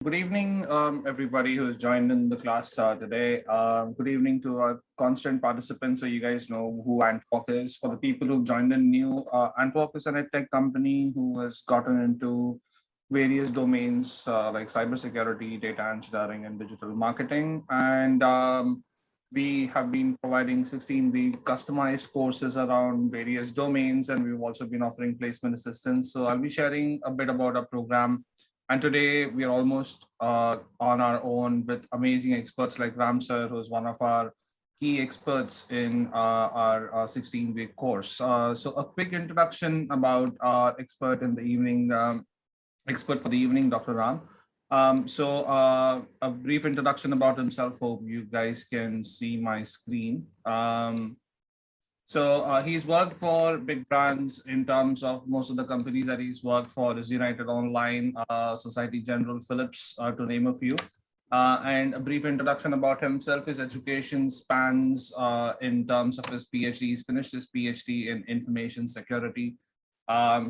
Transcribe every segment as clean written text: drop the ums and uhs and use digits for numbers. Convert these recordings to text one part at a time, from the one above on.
Good evening, everybody who has joined in the class today. Good evening to our constant participants, so you guys know who AntWak is. For the people who've joined in new, AntWak is an tech company who has gotten into various domains like cybersecurity, data engineering, and digital marketing. And we have been providing 16-week customized courses around various domains, and we've also been offering placement assistance. So I'll be sharing a bit about our program, and today we are almost on our own with amazing experts like Ram sir, who's one of our key experts in our 16-week course. So a quick introduction about our expert in the evening, expert for the evening, Dr. Ram. A brief introduction about himself. Hope you guys can see my screen. He's worked for big brands in terms of most of the companies that he's worked for is United Online, Society General, Philips, to name a few. And a brief introduction about himself. His education spans in terms of his PhD. He's finished his PhD in information security.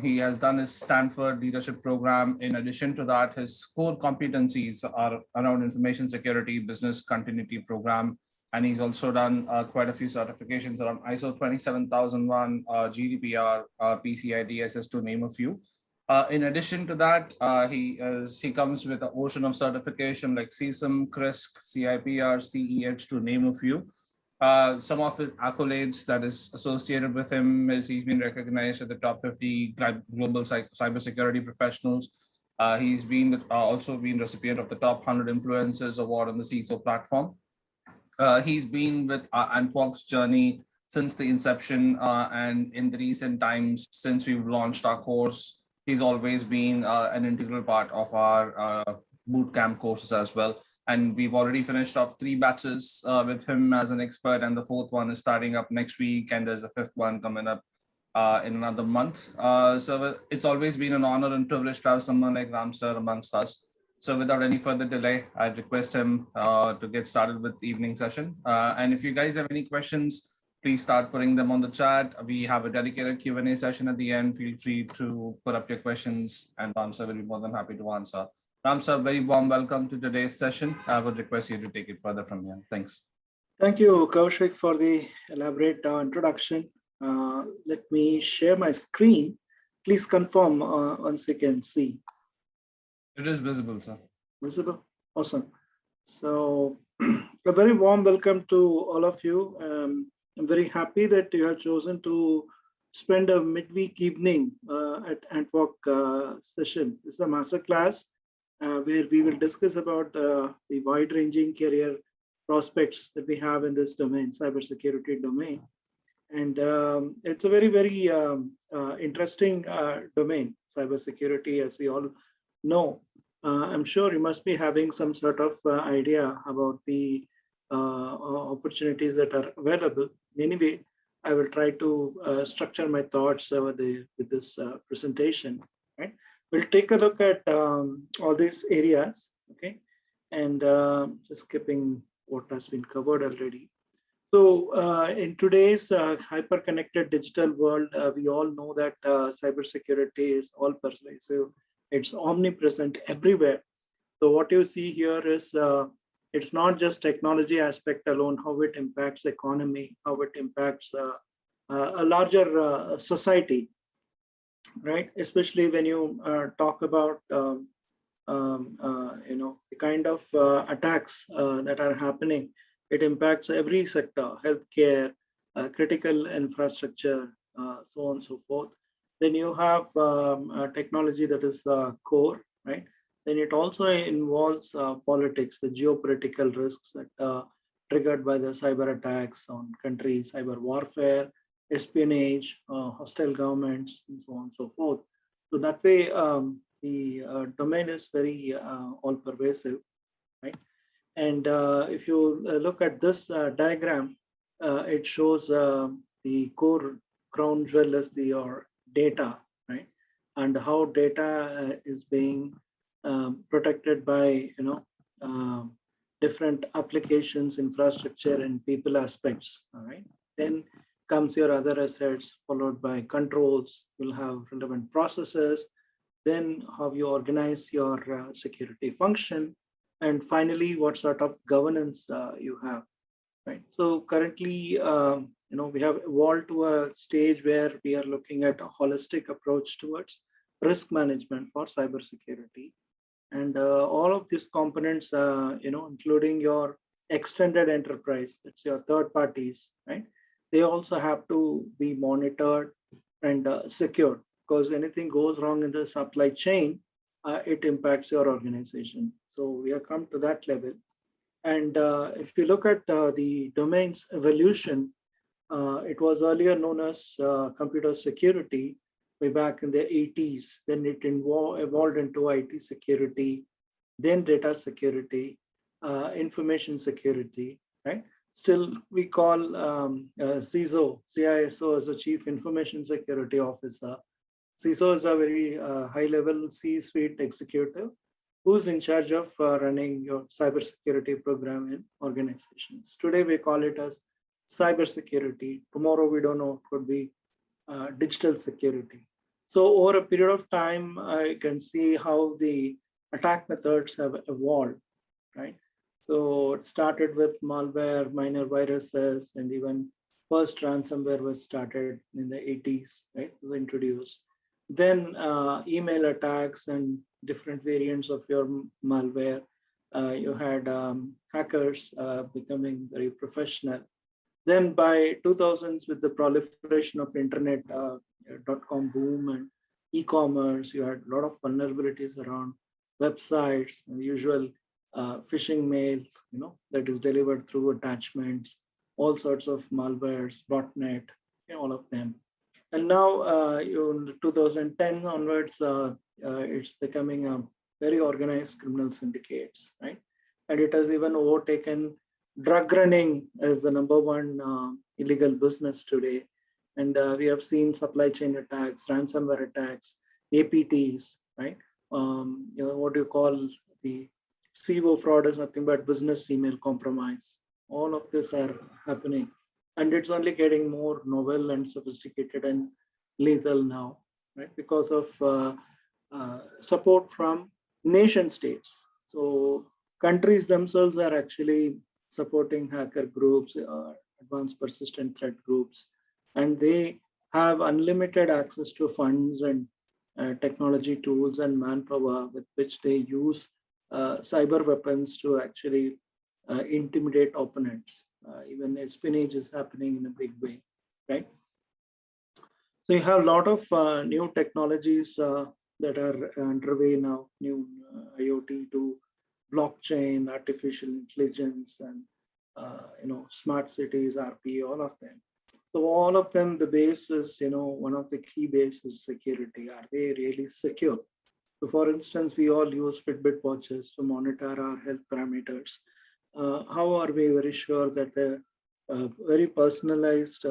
He has done his Stanford leadership program. In addition to that, his core competencies are around information security, business continuity program, and he's also done quite a few certifications around ISO 27001, GDPR, PCI DSS, to name a few. In addition to that, he comes with an ocean of certification like CSIM, CRISC, CIPR, CEH, to name a few. Some of his accolades that is associated with him is he's been recognized as the top 50 global cybersecurity professionals. He's been also been recipient of the top 100 influencers award on the CISO platform. He's been with AntWak's journey since the inception, and in the recent times since we've launched our course, he's always been an integral part of our bootcamp courses as well. And we've already finished off 3 batches with him as an expert, and the 4th one is starting up next week, and there's a 5th one coming up in another month. So it's always been an honor and privilege to have someone like Ram sir amongst us. So without any further delay, I'd request him to get started with the evening session. And if you guys have any questions, please start putting them on the chat. We have a dedicated Q&A session at the end. Feel free to put up your questions, and Ram sir will be more than happy to answer. Ram sir, very warm welcome to today's session. I would request you to take it further from here. Thanks. Thank you, Kaushik, for the elaborate introduction. Let me share my screen. Please confirm once you can see. It is visible, sir. Visible? Awesome. So a very warm welcome to all of you. I'm very happy that you have chosen to spend a midweek evening at AntWak session. This is a master class where we will discuss about the wide-ranging career prospects that we have in this domain, cybersecurity domain. And it's a very, very interesting domain, cybersecurity, as we all know. I'm sure you must be having some sort of idea about the opportunities that are available. Anyway, I will try to structure my thoughts with this presentation. Right? We'll take a look at all these areas, okay? And just skipping what has been covered already. So in today's hyper-connected digital world, we all know that cybersecurity is all pervasive. It's omnipresent everywhere. So what you see here is it's not just technology aspect alone, how it impacts economy, how it impacts a larger society, right? Especially when you talk about the kind of attacks that are happening. It impacts every sector: healthcare, critical infrastructure, so on and so forth. Then you have technology that is core, right? Then it also involves politics, the geopolitical risks that are triggered by the cyber attacks on countries, cyber warfare, espionage, hostile governments, and so on and so forth. So that way, the domain is very all-pervasive, right? And if you look at this diagram, it shows the core crown jewel is your data, right? And how data is being protected by different applications, infrastructure, and people aspects. All right. Then comes your other assets, followed by controls. You'll have relevant processes, then how you organize your security function, and finally, what sort of governance you have, right? So currently, we have evolved to a stage where we are looking at a holistic approach towards risk management for cybersecurity. And all of these components, including your extended enterprise, that's your third parties, right? They also have to be monitored and secured, because anything goes wrong in the supply chain, it impacts your organization. So we have come to that level. And if you look at the domain's evolution, it was earlier known as computer security way back in the 80s. Then it evolved into IT security, then data security, information security, right? Still, we call CISO as a Chief Information Security Officer. CISO is a very high-level C-suite executive who's in charge of running your cybersecurity program in organizations. Today, we call it as cybersecurity. Tomorrow, we don't know, it could be digital security. So over a period of time, I can see how the attack methods have evolved, right? So it started with malware, minor viruses, and even first ransomware was started in the 80s, right? Was introduced. Then email attacks and different variants of your malware. You had hackers becoming very professional. Then by 2000s, with the proliferation of internet, .com boom and e-commerce, you had a lot of vulnerabilities around websites, and usual phishing mail, that is delivered through attachments, all sorts of malwares, botnet, all of them. And now, in 2010 onwards, it's becoming a very organized criminal syndicates, right? And it has even overtaken drug running as the number one illegal business today. And we have seen supply chain attacks, ransomware attacks, APTs, right? What do you call the CO fraud is nothing but business email compromise. All of this are happening. And it's only getting more novel and sophisticated and lethal now, right? Because of support from nation states. So countries themselves are actually supporting hacker groups, advanced persistent threat groups, and they have unlimited access to funds and technology tools and manpower with which they use cyber weapons to actually intimidate opponents. Even espionage is happening in a big way, right? So you have a lot of new technologies that are underway now, new IoT to blockchain, artificial intelligence, and smart cities, RP, all of them. So all of them, the base is, one of the key base is security. Are they really secure? So for instance, we all use Fitbit watches to monitor our health parameters. How are we very sure that the very personalized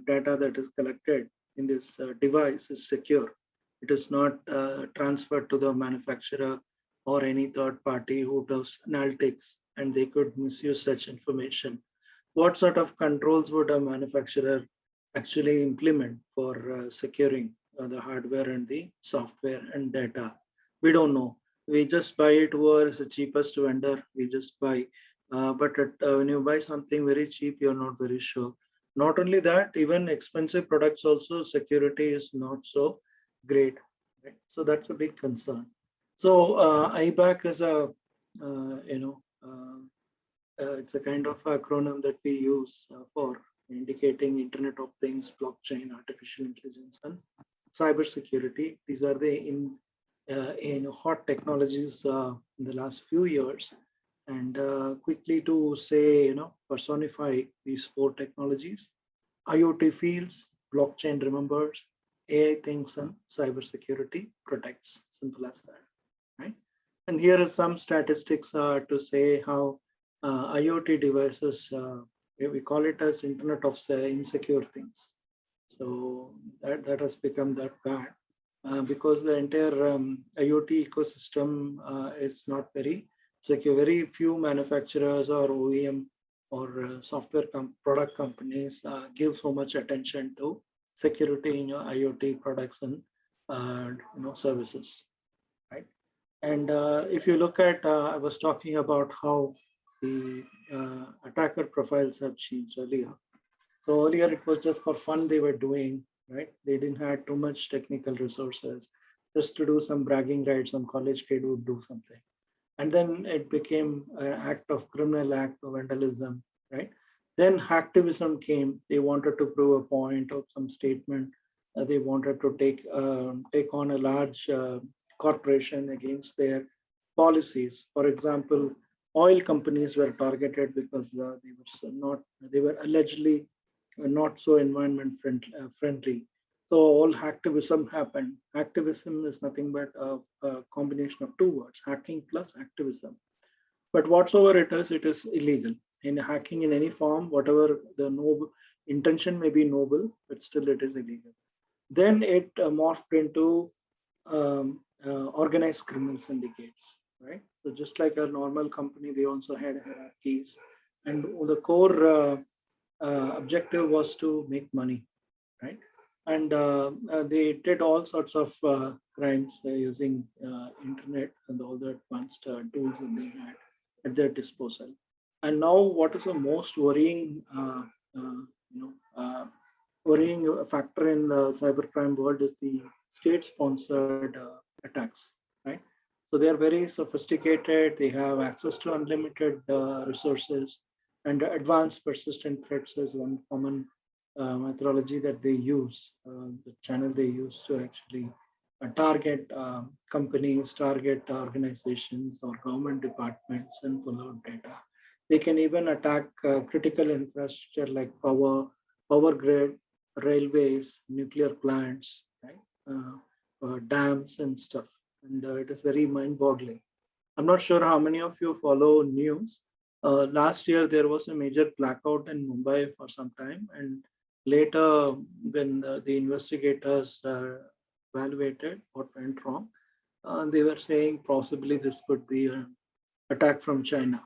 data that is collected in this device is secure? It is not transferred to the manufacturer or any third party who does analytics, and they could misuse such information. What sort of controls would a manufacturer actually implement for securing the hardware and the software and data? We don't know. We just buy it, whoever is the cheapest vendor, we just buy. But when you buy something very cheap, you're not very sure. Not only that, even expensive products also, security is not so great. Right? So that's a big concern. So IBAC is it's a kind of acronym that we use for indicating Internet of Things, blockchain, artificial intelligence, and cybersecurity. These are the in hot technologies in the last few years. And quickly to say, personify these four technologies: IoT fields, blockchain remembers, AI thinks, and cybersecurity protects. Simple as that, right? And here are some statistics to say how IoT devices, we call it as Internet of Insecure Things. So that has become that bad because the entire IoT ecosystem is not very secure. Very few manufacturers or OEM or software product companies give so much attention to security in your IoT products and services. And if you look at, I was talking about how the attacker profiles have changed earlier. So earlier it was just for fun they were doing, right? They didn't have too much technical resources. Just to do some bragging rights, some college kid would do something. And then it became an act of criminal act of vandalism, right? Then hacktivism came. They wanted to prove a point of some statement. They wanted to take on a large corporation against their policies. For example, oil companies were targeted because they were allegedly not so friendly. So all hacktivism happened. Hacktivism is nothing but a combination of two words, hacking plus activism. But whatsoever it is illegal. In hacking in any form, whatever the noble intention may be noble, but still it is illegal. Then it morphed into organized criminal syndicates, right? So just like a normal company, they also had hierarchies, and the core objective was to make money, right? And they did all sorts of crimes using internet and all the advanced tools that they had at their disposal. And now, what is the most you know, worrying factor in the cybercrime world is the state-sponsored attacks, right? So they are very sophisticated. They have access to unlimited resources, and advanced persistent threats is one common methodology that they use, the channel they use to actually target companies, target organizations or government departments and pull out data. They can even attack critical infrastructure like power grid, railways, nuclear plants, right? Dams and stuff. And it is very mind-boggling. I'm not sure how many of you follow news. Last year, there was a major blackout in Mumbai for some time. And later, when the investigators evaluated what went wrong, they were saying possibly this could be an attack from China.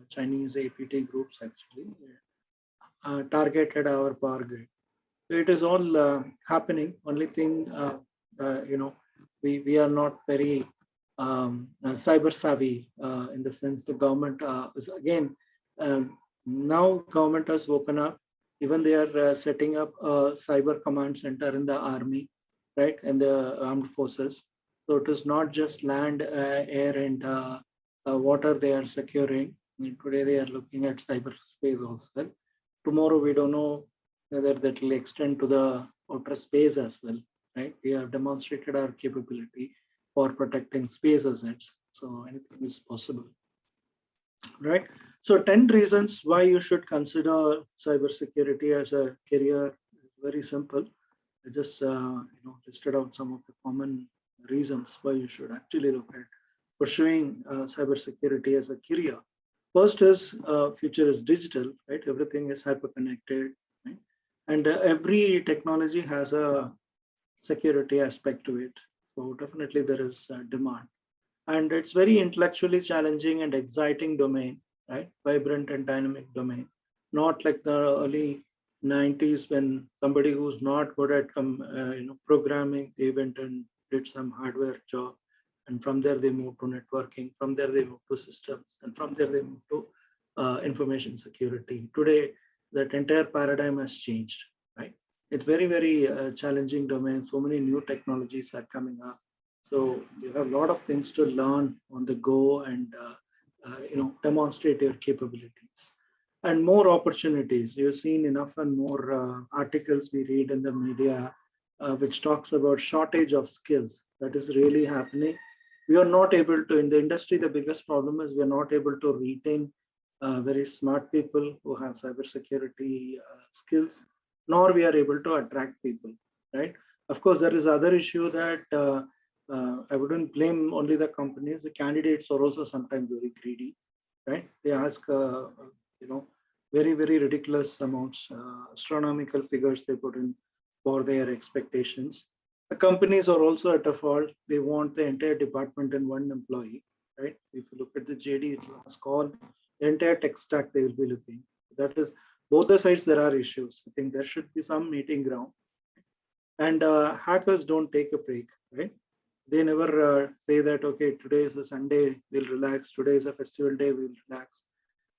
Chinese APT groups actually targeted our power grid. So it is all happening. Only thing, we are not very cyber savvy in the sense the government is again now government has woken up. Even they are setting up a cyber command center in the army, right, and the armed forces. So it is not just land, air, and water they are securing. And today they are looking at cyberspace also. Tomorrow we don't know whether that will extend to the outer space as well, right? We have demonstrated our capability for protecting space assets. So anything is possible, right? So 10 reasons why you should consider cybersecurity as a career. Very simple. I just listed out some of the common reasons why you should actually look at pursuing cybersecurity as a career. First is future is digital, right? Everything is hyper-connected, right? And every technology has a security aspect to it. So definitely there is demand. And it's very intellectually challenging and exciting domain, right? Vibrant and dynamic domain. Not like the early 90s when somebody who's not good at programming, they went and did some hardware job. And from there they moved to networking. From there they moved to systems. And from there they moved to information security. Today, that entire paradigm has changed, right? It's very, very challenging domain. So many new technologies are coming up. So you have a lot of things to learn on the go and demonstrate your capabilities. And more opportunities. You've seen enough and more articles we read in the media, which talks about shortage of skills. That is really happening. We are not able to, in the industry, the biggest problem is we're not able to retain very smart people who have cybersecurity skills, nor we are able to attract people, right? Of course, there is other issue that I wouldn't blame only the companies. The candidates are also sometimes very greedy, right? They ask, very, very ridiculous amounts, astronomical figures they put in for their expectations. The companies are also at a fault. They want the entire department in one employee, right? If you look at the JD, it was called the entire tech stack they will be looking. That is, both the sides there are issues. I think there should be some meeting ground. And hackers don't take a break, right? they never say that, okay, today is a Sunday, we'll relax. Today is a festival day, we'll relax.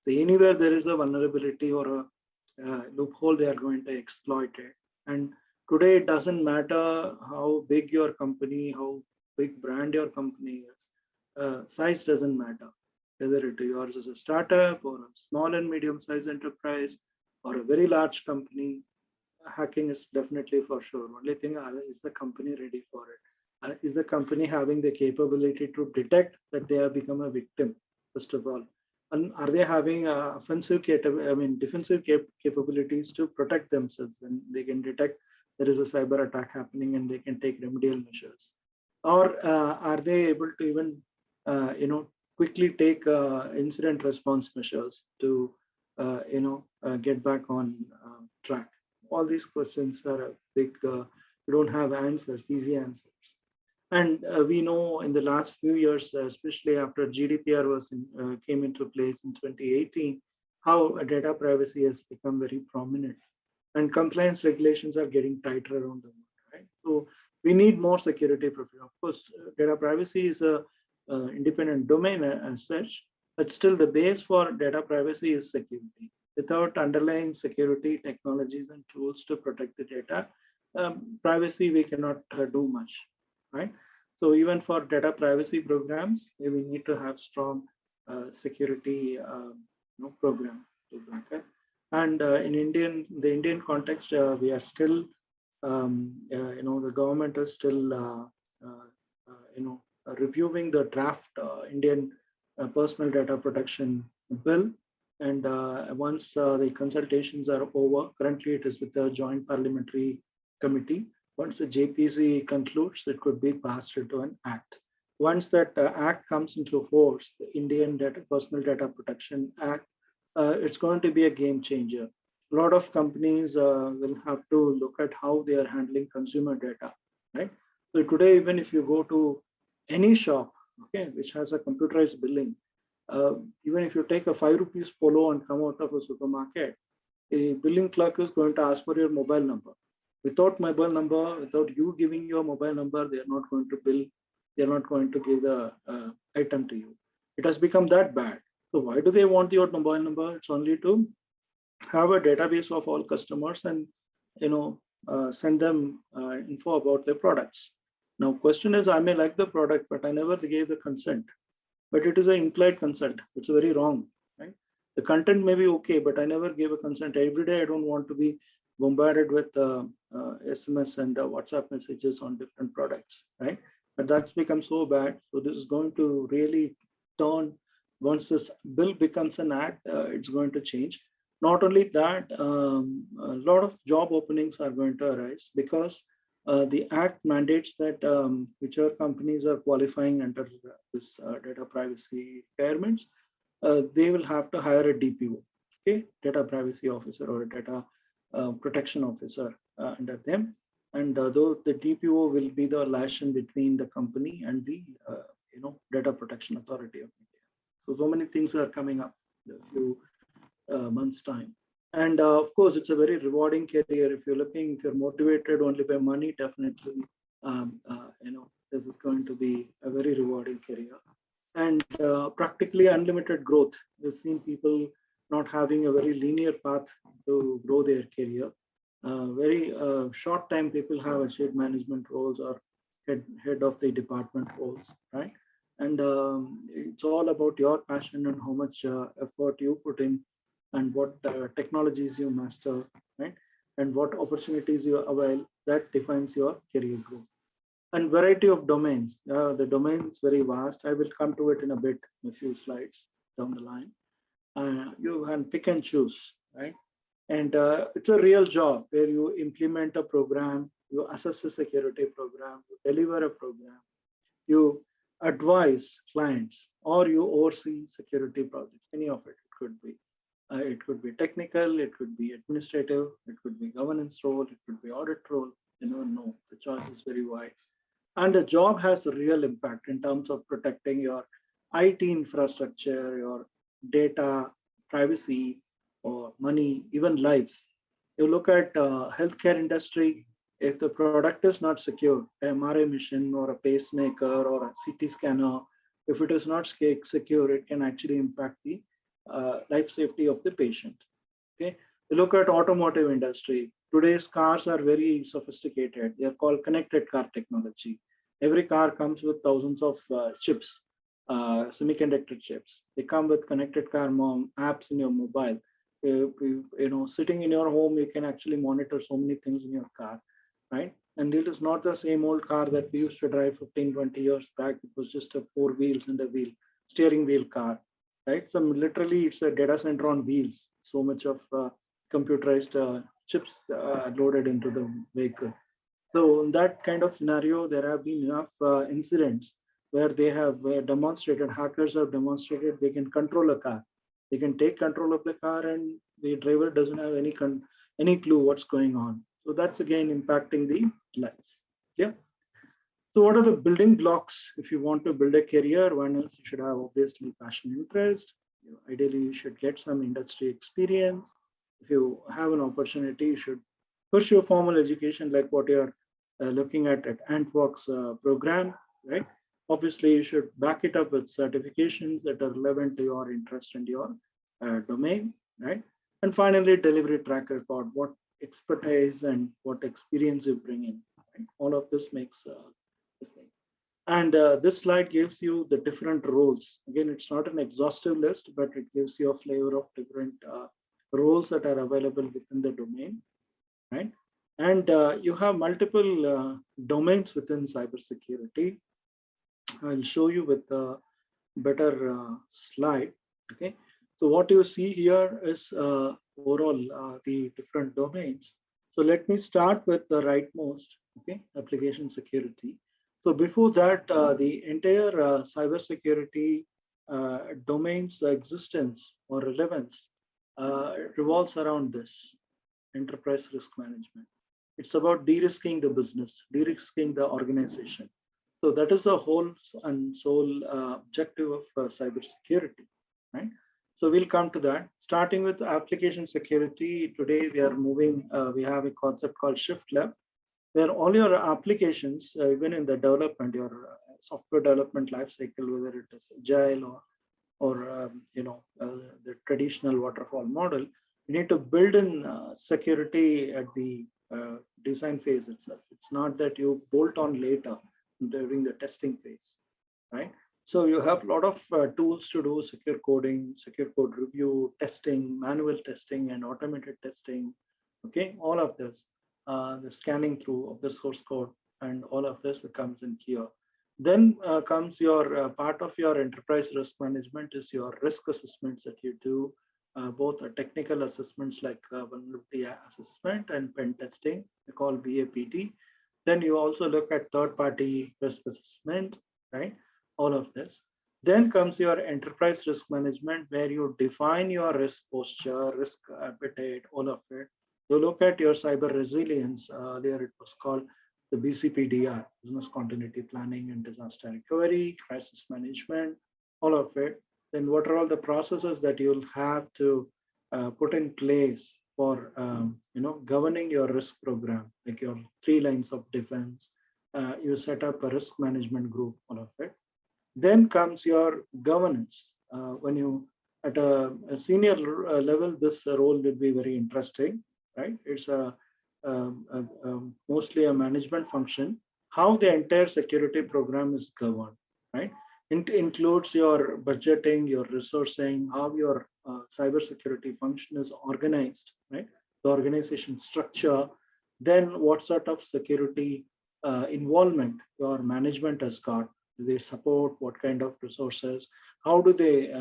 So anywhere there is a vulnerability or a loophole, they are going to exploit it. And today it doesn't matter how big your company, how big brand your company is. Size doesn't matter. Whether it yours is a startup or a small and medium sized enterprise or a very large company, hacking is definitely for sure. Only thing is the company ready for it? Is the company having the capability to detect that they have become a victim, first of all? And are they having defensive capabilities to protect themselves when they can detect there is a cyber attack happening and they can take remedial measures? Or are they able to even, quickly take incident response measures to, get back on track? All these questions are a big, we don't have answers, easy answers. And we know in the last few years, especially after GDPR came into place in 2018, how data privacy has become very prominent, and compliance regulations are getting tighter around the world, right? So we need more security professionals. Of course, data privacy is a independent domain as such, but still the base for data privacy is security. Without underlying security technologies and tools to protect the data, privacy we cannot do much, right? So even for data privacy programs, we need to have strong security program to back up. And the Indian context, we are still, the government is still, reviewing the draft Indian personal data protection bill. And once the consultations are over, currently it is with the Joint Parliamentary Committee. Once the JPC concludes, it could be passed into an act. Once that act comes into force, the Indian Personal Data Protection Act, it's going to be a game changer. A lot of companies will have to look at how they are handling consumer data, right? So today, even if you go to any shop, okay, which has a computerized billing, even if you take a 5 rupees polo and come out of a supermarket, a billing clerk is going to ask for your mobile number. Without mobile number, without you giving your mobile number, they are not going to bill. They are not going to give the item to you. It has become that bad. So why do they want your mobile number? It's only to have a database of all customers and send them info about their products. Now, question is, I may like the product, but I never gave the consent. But it is an implied consent. It's very wrong, right? The content may be okay, but I never gave a consent. Every day, I don't want to be bombarded with SMS and WhatsApp messages on different products, right? But that's become so bad. So this is going to really turn, once this bill becomes an act, it's going to change. Not only that, a lot of job openings are going to arise because the act mandates that whichever companies are qualifying under this data privacy requirements, they will have to hire a DPO, okay, data privacy officer or a data protection officer under them. And though the DPO will be the liaison between the company and the data protection authority of India. So many things are coming up in a few months' time. And of course, it's a very rewarding career. If you're motivated only by money, definitely, this is going to be a very rewarding career. And practically unlimited growth. We've seen people not having a very linear path to grow their career. Very short time, people have achieved management roles or head of the department roles, right? And it's all about your passion and how much effort you put in and what technologies you master, right? And what opportunities you avail, that defines your career growth. And variety of domains. The domain is very vast. I will come to it in a bit, in a few slides down the line. You can pick and choose, right? And it's a real job where you implement a program, you assess a security program, you deliver a program, you advise clients, or you oversee security projects. Any of it could be. It could be technical, it could be administrative, it could be governance role, it could be audit role. You never know. The choice is very wide. And the job has a real impact in terms of protecting your IT infrastructure, your data, privacy, or money, even lives. You look at healthcare industry, If the product is not secure, a MRI machine or a pacemaker or a CT scanner, if it is not secure, it can actually impact the life safety of the patient. Okay, you look at automotive industry. Today's cars are very sophisticated. They are called connected car technology. Every car comes with thousands of chips, semiconductor chips. They come with connected car apps in your mobile. Sitting in your home, you can actually monitor so many things in your car, right? And it is not the same old car that we used to drive 15, 20 years back. It was just a 4 wheels and a steering wheel car, right? So literally it's a data center on wheels. So much of computerized chips loaded into the vehicle. So in that kind of scenario, there have been enough incidents where they have demonstrated, hackers have demonstrated they can control a car. They can take control of the car and the driver doesn't have any clue what's going on. So that's again impacting the lives. Yeah. So what are the building blocks if you want to build a career? One is you should have obviously passion, interest. Ideally, you should get some industry experience. If you have an opportunity, you should push your formal education like what you're looking at AntWak's program, right? Obviously, you should back it up with certifications that are relevant to your interest and your domain, right? And finally, delivery track record, what expertise and what experience you bring in. Right? All of this makes this thing. And this slide gives you the different roles. Again, it's not an exhaustive list, but it gives you a flavor of different roles that are available within the domain, right? And you have multiple domains within cybersecurity. I'll show you with a better slide. Okay, so what you see here is overall the different domains. So let me start with the rightmost. Okay, application security. So before that, the entire cybersecurity domain's existence or relevance revolves around this enterprise risk management. It's about de-risking the business, de-risking the organization. So that is the whole and sole objective of cybersecurity, right? So we'll come to that. Starting with application security, today we are moving, we have a concept called shift left, where all your applications, even in the development, your software development lifecycle, whether it is agile or the traditional waterfall model, you need to build in security at the design phase itself. It's not that you bolt on later during the testing phase, right? So you have a lot of tools to do secure coding, secure code review, testing, manual testing, and automated testing. Okay, all of this, the scanning through of the source code, and all of this that comes in here. Then comes your part of your enterprise risk management is your risk assessments that you do, both technical assessments like vulnerability assessment and pen testing, we call VAPT. Then you also look at third-party risk assessment, right? All of this. Then comes your enterprise risk management, where you define your risk posture, risk appetite, all of it. You look at your cyber resilience. Earlier it was called the BCPDR, business continuity planning and disaster recovery, crisis management, all of it. Then what are all the processes that you'll have to put in place for governing your risk program, like your 3 lines of defense. You set up a risk management group, all of it. Then comes your governance. When you at a senior level, this role will be very interesting, right? It's mostly a management function. How the entire security program is governed, right? It includes your budgeting, your resourcing, how your cybersecurity function is organized, right? The organization structure, then what sort of security involvement your management has got. Do they support what kind of resources? How do they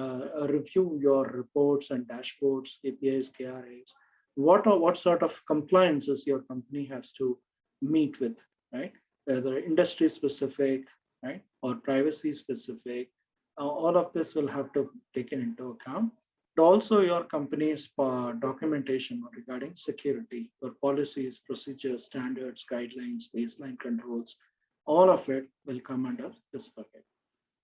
review your reports and dashboards, KPIs, KRAs? What sort of compliances your company has to meet with, right? Whether industry specific, right, or privacy specific, all of this will have to be taken into account. But also your company's documentation regarding security, your policies, procedures, standards, guidelines, baseline controls, all of it will come under this bucket.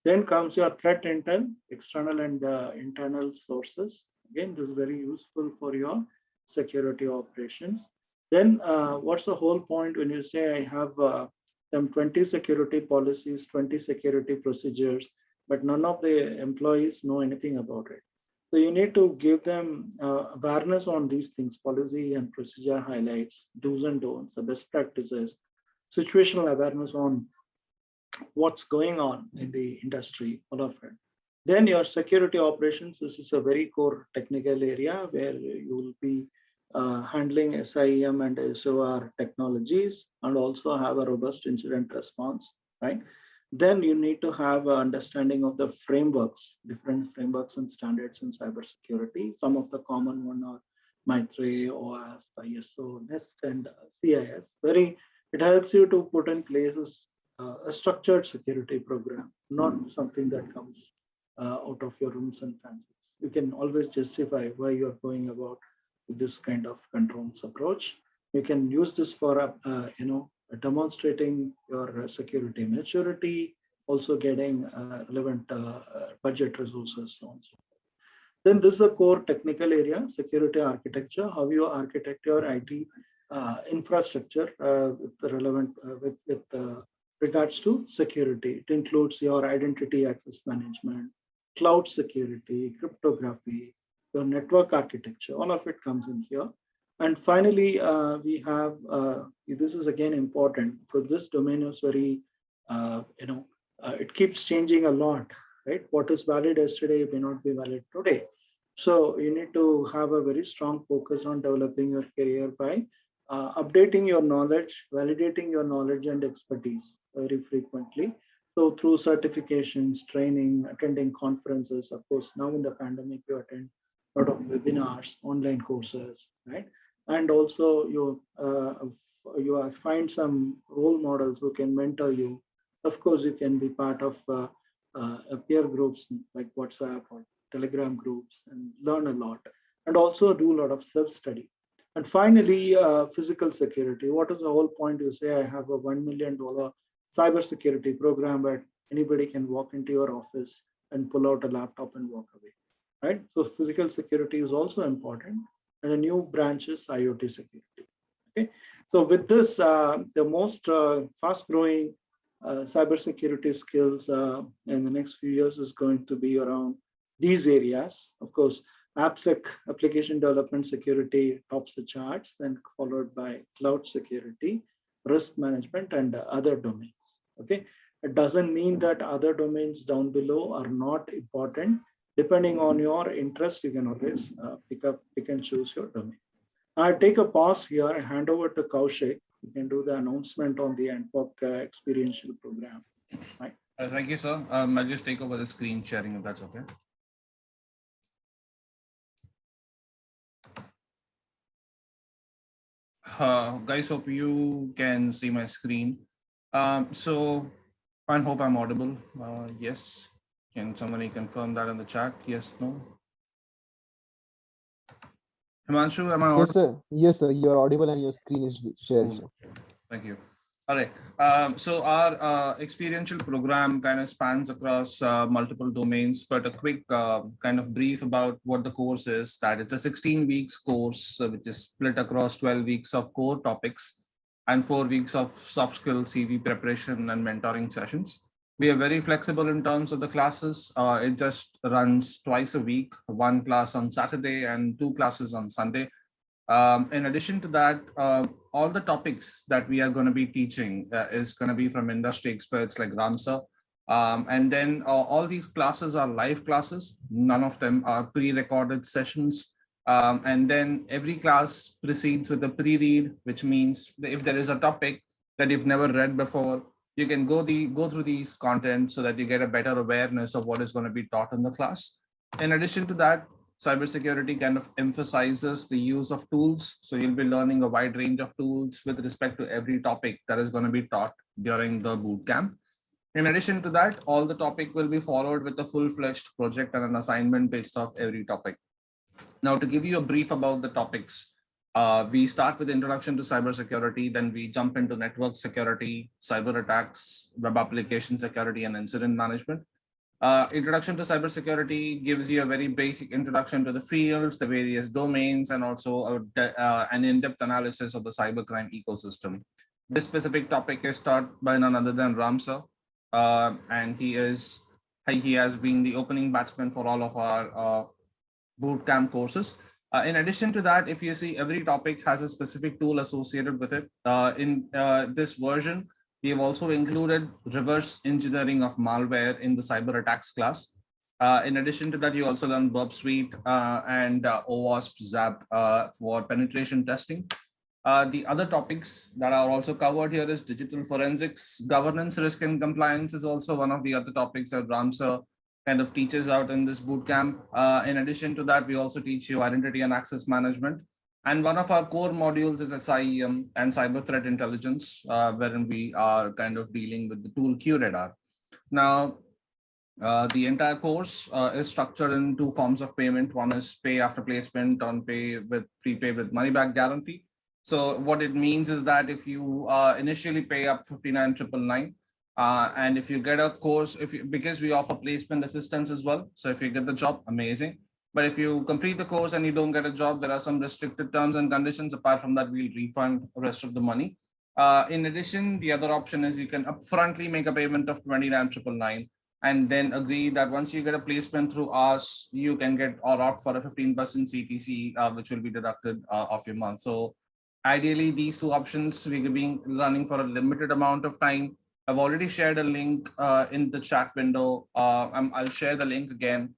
Then comes your threat intel, external and internal sources. Again, this is very useful for your security operations. Then what's the whole point when you say I have them 20 security policies, 20 security procedures, but none of the employees know anything about it. So you need to give them awareness on these things, policy and procedure highlights, do's and don'ts, the best practices, situational awareness on what's going on in the industry, all of it. Then your security operations, this is a very core technical area where you will be handling SIEM and SOR technologies and also have a robust incident response, right? Then you need to have an understanding of the frameworks, different frameworks and standards in cybersecurity. Some of the common one are MITRE, OAS, ISO, NIST, and CIS. It helps you to put in places a structured security program, not something that comes out of your rooms and fancies. You can always justify why you're going about this kind of controls approach. You can use this for, demonstrating your security maturity, also getting relevant budget resources, so on and so forth. Then this is a core technical area, security architecture, how you architect your IT infrastructure with the relevant, with regards to security. It includes your identity access management, cloud security, cryptography, your network architecture, all of it comes in here. And finally, we have, this is again important because this domain is very, it keeps changing a lot, right? What is valid yesterday may not be valid today. So you need to have a very strong focus on developing your career by updating your knowledge, validating your knowledge and expertise very frequently. So through certifications, training, attending conferences, of course, now in the pandemic, you attend a lot of webinars, online courses, right? And also you find some role models who can mentor you. Of course, you can be part of peer groups like WhatsApp or Telegram groups and learn a lot, and also do a lot of self-study. And finally, physical security. What is the whole point? You say, I have a $1 million cybersecurity program where anybody can walk into your office and pull out a laptop and walk away, right? So physical security is also important. And a new branch is IoT security. Okay, so with this, the most fast-growing cybersecurity skills in the next few years is going to be around these areas. Of course, AppSec, application development security, tops the charts, then followed by cloud security, risk management, and other domains. Okay, it doesn't mean that other domains down below are not important. Depending on your interest, you can always pick and choose your domain. I take a pause here and hand over to Kaushik. You can do the announcement on the AntWak Experiential program. Right. Thank you, sir. I'll just take over the screen sharing if that's okay. Guys, hope you can see my screen. So I hope I'm audible. Yes. Can somebody confirm that in the chat? Yes, no? Himanshu, am I audible? Yes, sir. Yes, sir. You are audible and your screen is shared. Cool. Thank you. All right. So our experiential program kind of spans across multiple domains, but a quick kind of brief about what the course is, that it's a 16 weeks course, which is split across 12 weeks of core topics and 4 weeks of soft skills, CV preparation and mentoring sessions. We are very flexible in terms of the classes. It just runs twice a week, 1 class on Saturday and 2 classes on Sunday. In addition to that, all the topics that we are going to be teaching is going to be from industry experts like Ramsa. And then all these classes are live classes. None of them are pre-recorded sessions. And then every class proceeds with a pre-read, which means if there is a topic that you've never read before, you can go through these content so that you get a better awareness of what is going to be taught in the class. In addition to that, cybersecurity kind of emphasizes the use of tools. So you'll be learning a wide range of tools with respect to every topic that is going to be taught during the boot camp. In addition to that, all the topic will be followed with a full-fledged project and an assignment based off every topic. Now, to give you a brief about the topics, we start with introduction to cybersecurity, then we jump into network security, cyber attacks, web application security, and incident management. Introduction to cybersecurity gives you a very basic introduction to the fields, the various domains, and also an in-depth analysis of the cybercrime ecosystem. This specific topic is taught by none other than Ramsar, and he has been the opening batsman for all of our bootcamp courses. In addition to that, if you see, every topic has a specific tool associated with it. In this version, we have also included reverse engineering of malware in the cyber attacks class. In addition to that, you also learn Burp Suite and OWASP ZAP for penetration testing. The other topics that are also covered here is digital forensics, governance, risk and compliance is also one of the other topics that Ramsar kind of teaches out in this bootcamp. In addition to that, we also teach you identity and access management. And one of our core modules is SIEM and cyber threat intelligence, wherein we are kind of dealing with the tool QRadar. Now, the entire course is structured in two forms of payment. One is pay after placement, on prepay with money back guarantee. So what it means is that if you initially pay up 59,999, and if you get a course, because we offer placement assistance as well. So if you get the job, amazing. But if you complete the course and you don't get a job, there are some restricted terms and conditions. Apart from that, we'll refund the rest of the money. In addition, the other option is you can upfrontly make a payment of 29,999 and then agree that once you get a placement through us, you can get or opt for a 15% CTC, which will be deducted of your month. So ideally, these two options we're being running for a limited amount of time. I've already shared a link in the chat window. I'll share the link again.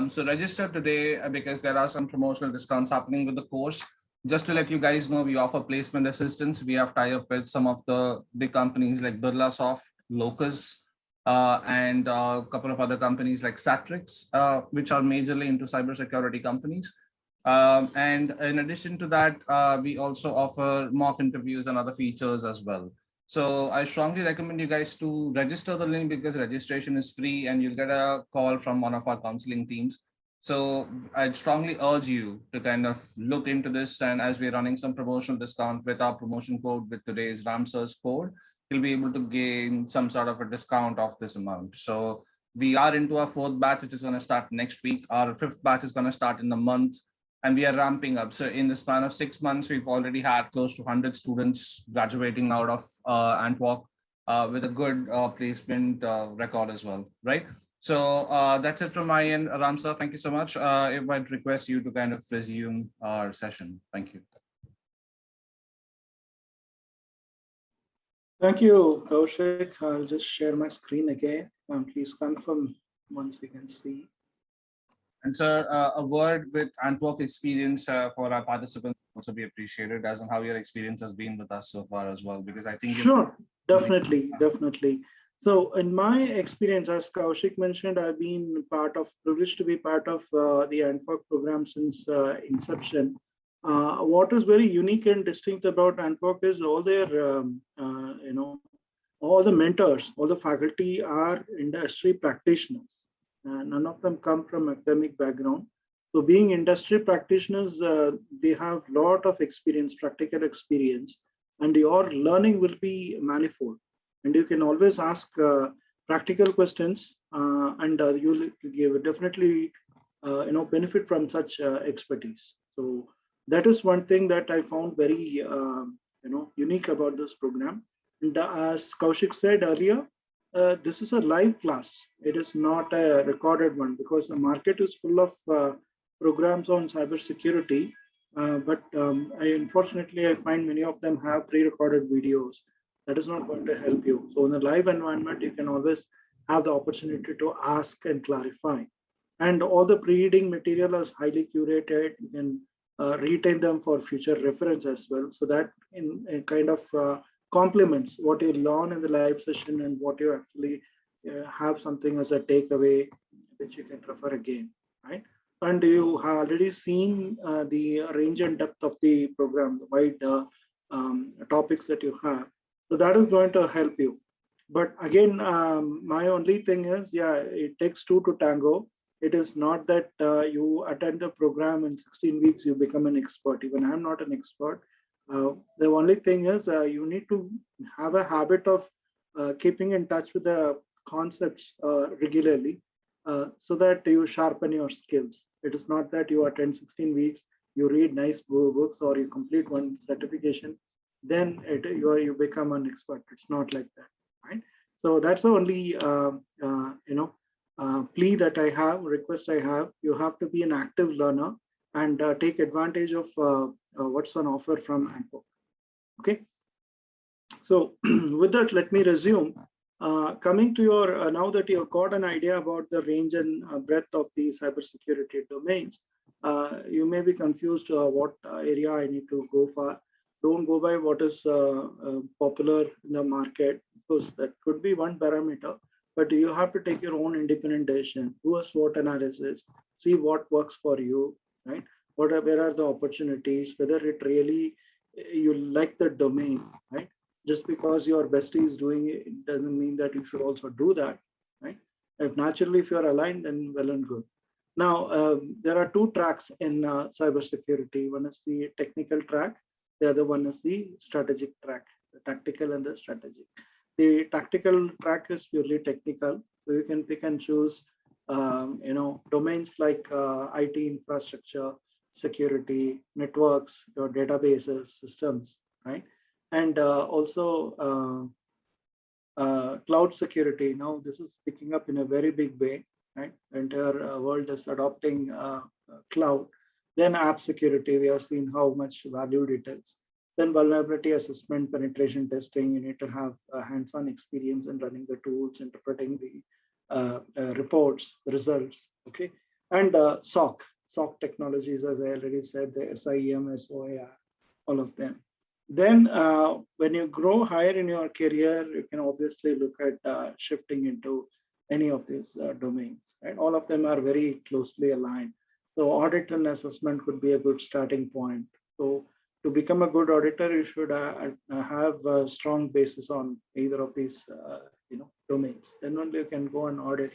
So register today because there are some promotional discounts happening with the course. Just to let you guys know, we offer placement assistance. We have tie-up with some of the big companies like Birlasoft, Locus, and a couple of other companies like Satrix, which are majorly into cybersecurity companies. And in addition to that, we also offer mock interviews and other features as well. So I strongly recommend you guys to register the link because registration is free and you'll get a call from one of our counseling teams. So I'd strongly urge you to kind of look into this. And as we're running some promotional discount with our promotion code with today's Ramsar's code, you'll be able to gain some sort of a discount of this amount. So we are into our fourth batch, which is going to start next week. Our fifth batch is going to start in a month. And we are ramping up. So in the span of 6 months, we've already had close to 100 students graduating out of AntWak with a good placement record as well, right? So that's it from my end, Ramsar. Thank you so much. I might request you to kind of resume our session. Thank you. Thank you, Kaushik. I'll just share my screen again. Please confirm once we can see. And sir, a word with AntWak Experience for our participants also be appreciated, as in how your experience has been with us so far as well, because I think sure, definitely. So in my experience, as Kaushik mentioned, I've been privileged to be part of the AntWak program since inception. What is very unique and distinct about AntWak is all their, all the mentors, all the faculty are industry practitioners. None of them come from academic background. So being industry practitioners, they have a lot of experience, practical experience, and your learning will be manifold. And you can always ask practical questions and you'll definitely benefit from such expertise. So that is one thing that I found very unique about this program. And as Kaushik said earlier, this is a live class. It is not a recorded one because the market is full of programs on cybersecurity. But unfortunately, I find many of them have pre-recorded videos. That is not going to help you. So in the live environment, you can always have the opportunity to ask and clarify. And all the pre-reading material is highly curated. You can retain them for future reference as well. So that in kind of complements what you learn in the live session and what you actually have something as a takeaway, which you can refer again, right? And you have already seen the range and depth of the program, the wide topics that you have. So that is going to help you. But again, my only thing is, it takes two to tango. It is not that you attend the program in 16 weeks, you become an expert. Even I'm not an expert. The only thing is you need to have a habit of keeping in touch with the concepts regularly. so that you sharpen your skills. It is not that you attend 16 weeks, you read nice books, or you complete one certification, then you become an expert. It's not like that, right? So that's the only plea that I have, request I have. You have to be an active learner and take advantage of what's on offer from AntWak. Okay. So with that, let me resume. Coming to your, now that you've got an idea about the range and breadth of the cybersecurity domains, you may be confused what area I need to go for. Don't go by what is popular in the market, because that could be one parameter, but you have to take your own independent decision, do a SWOT analysis, see what works for you, right? Where are the opportunities, whether it really, you like the domain, right? Just because your bestie is doing it, it doesn't mean that you should also do that, right? If naturally, if you're aligned, then well and good. Now, there are two tracks in cybersecurity. One is the technical track. The other one is the strategic track, the tactical and the strategic. The tactical track is purely technical. So you can pick and choose, domains like IT infrastructure, security, networks, your databases, systems, right? And also cloud security. Now this is picking up in a very big way, right? The entire world is adopting cloud. Then app security, we have seen how much valued it is. Then vulnerability assessment, penetration testing, you need to have hands-on experience in running the tools, interpreting the reports, the results, okay? And SOC technologies, as I already said, the SIEM, SOAR, all of them. Then when you grow higher in your career, you can obviously look at shifting into any of these domains, right? All of them are very closely aligned. So audit and assessment could be a good starting point. So to become a good auditor, you should have a strong basis on either of these domains. Then only you can go and audit.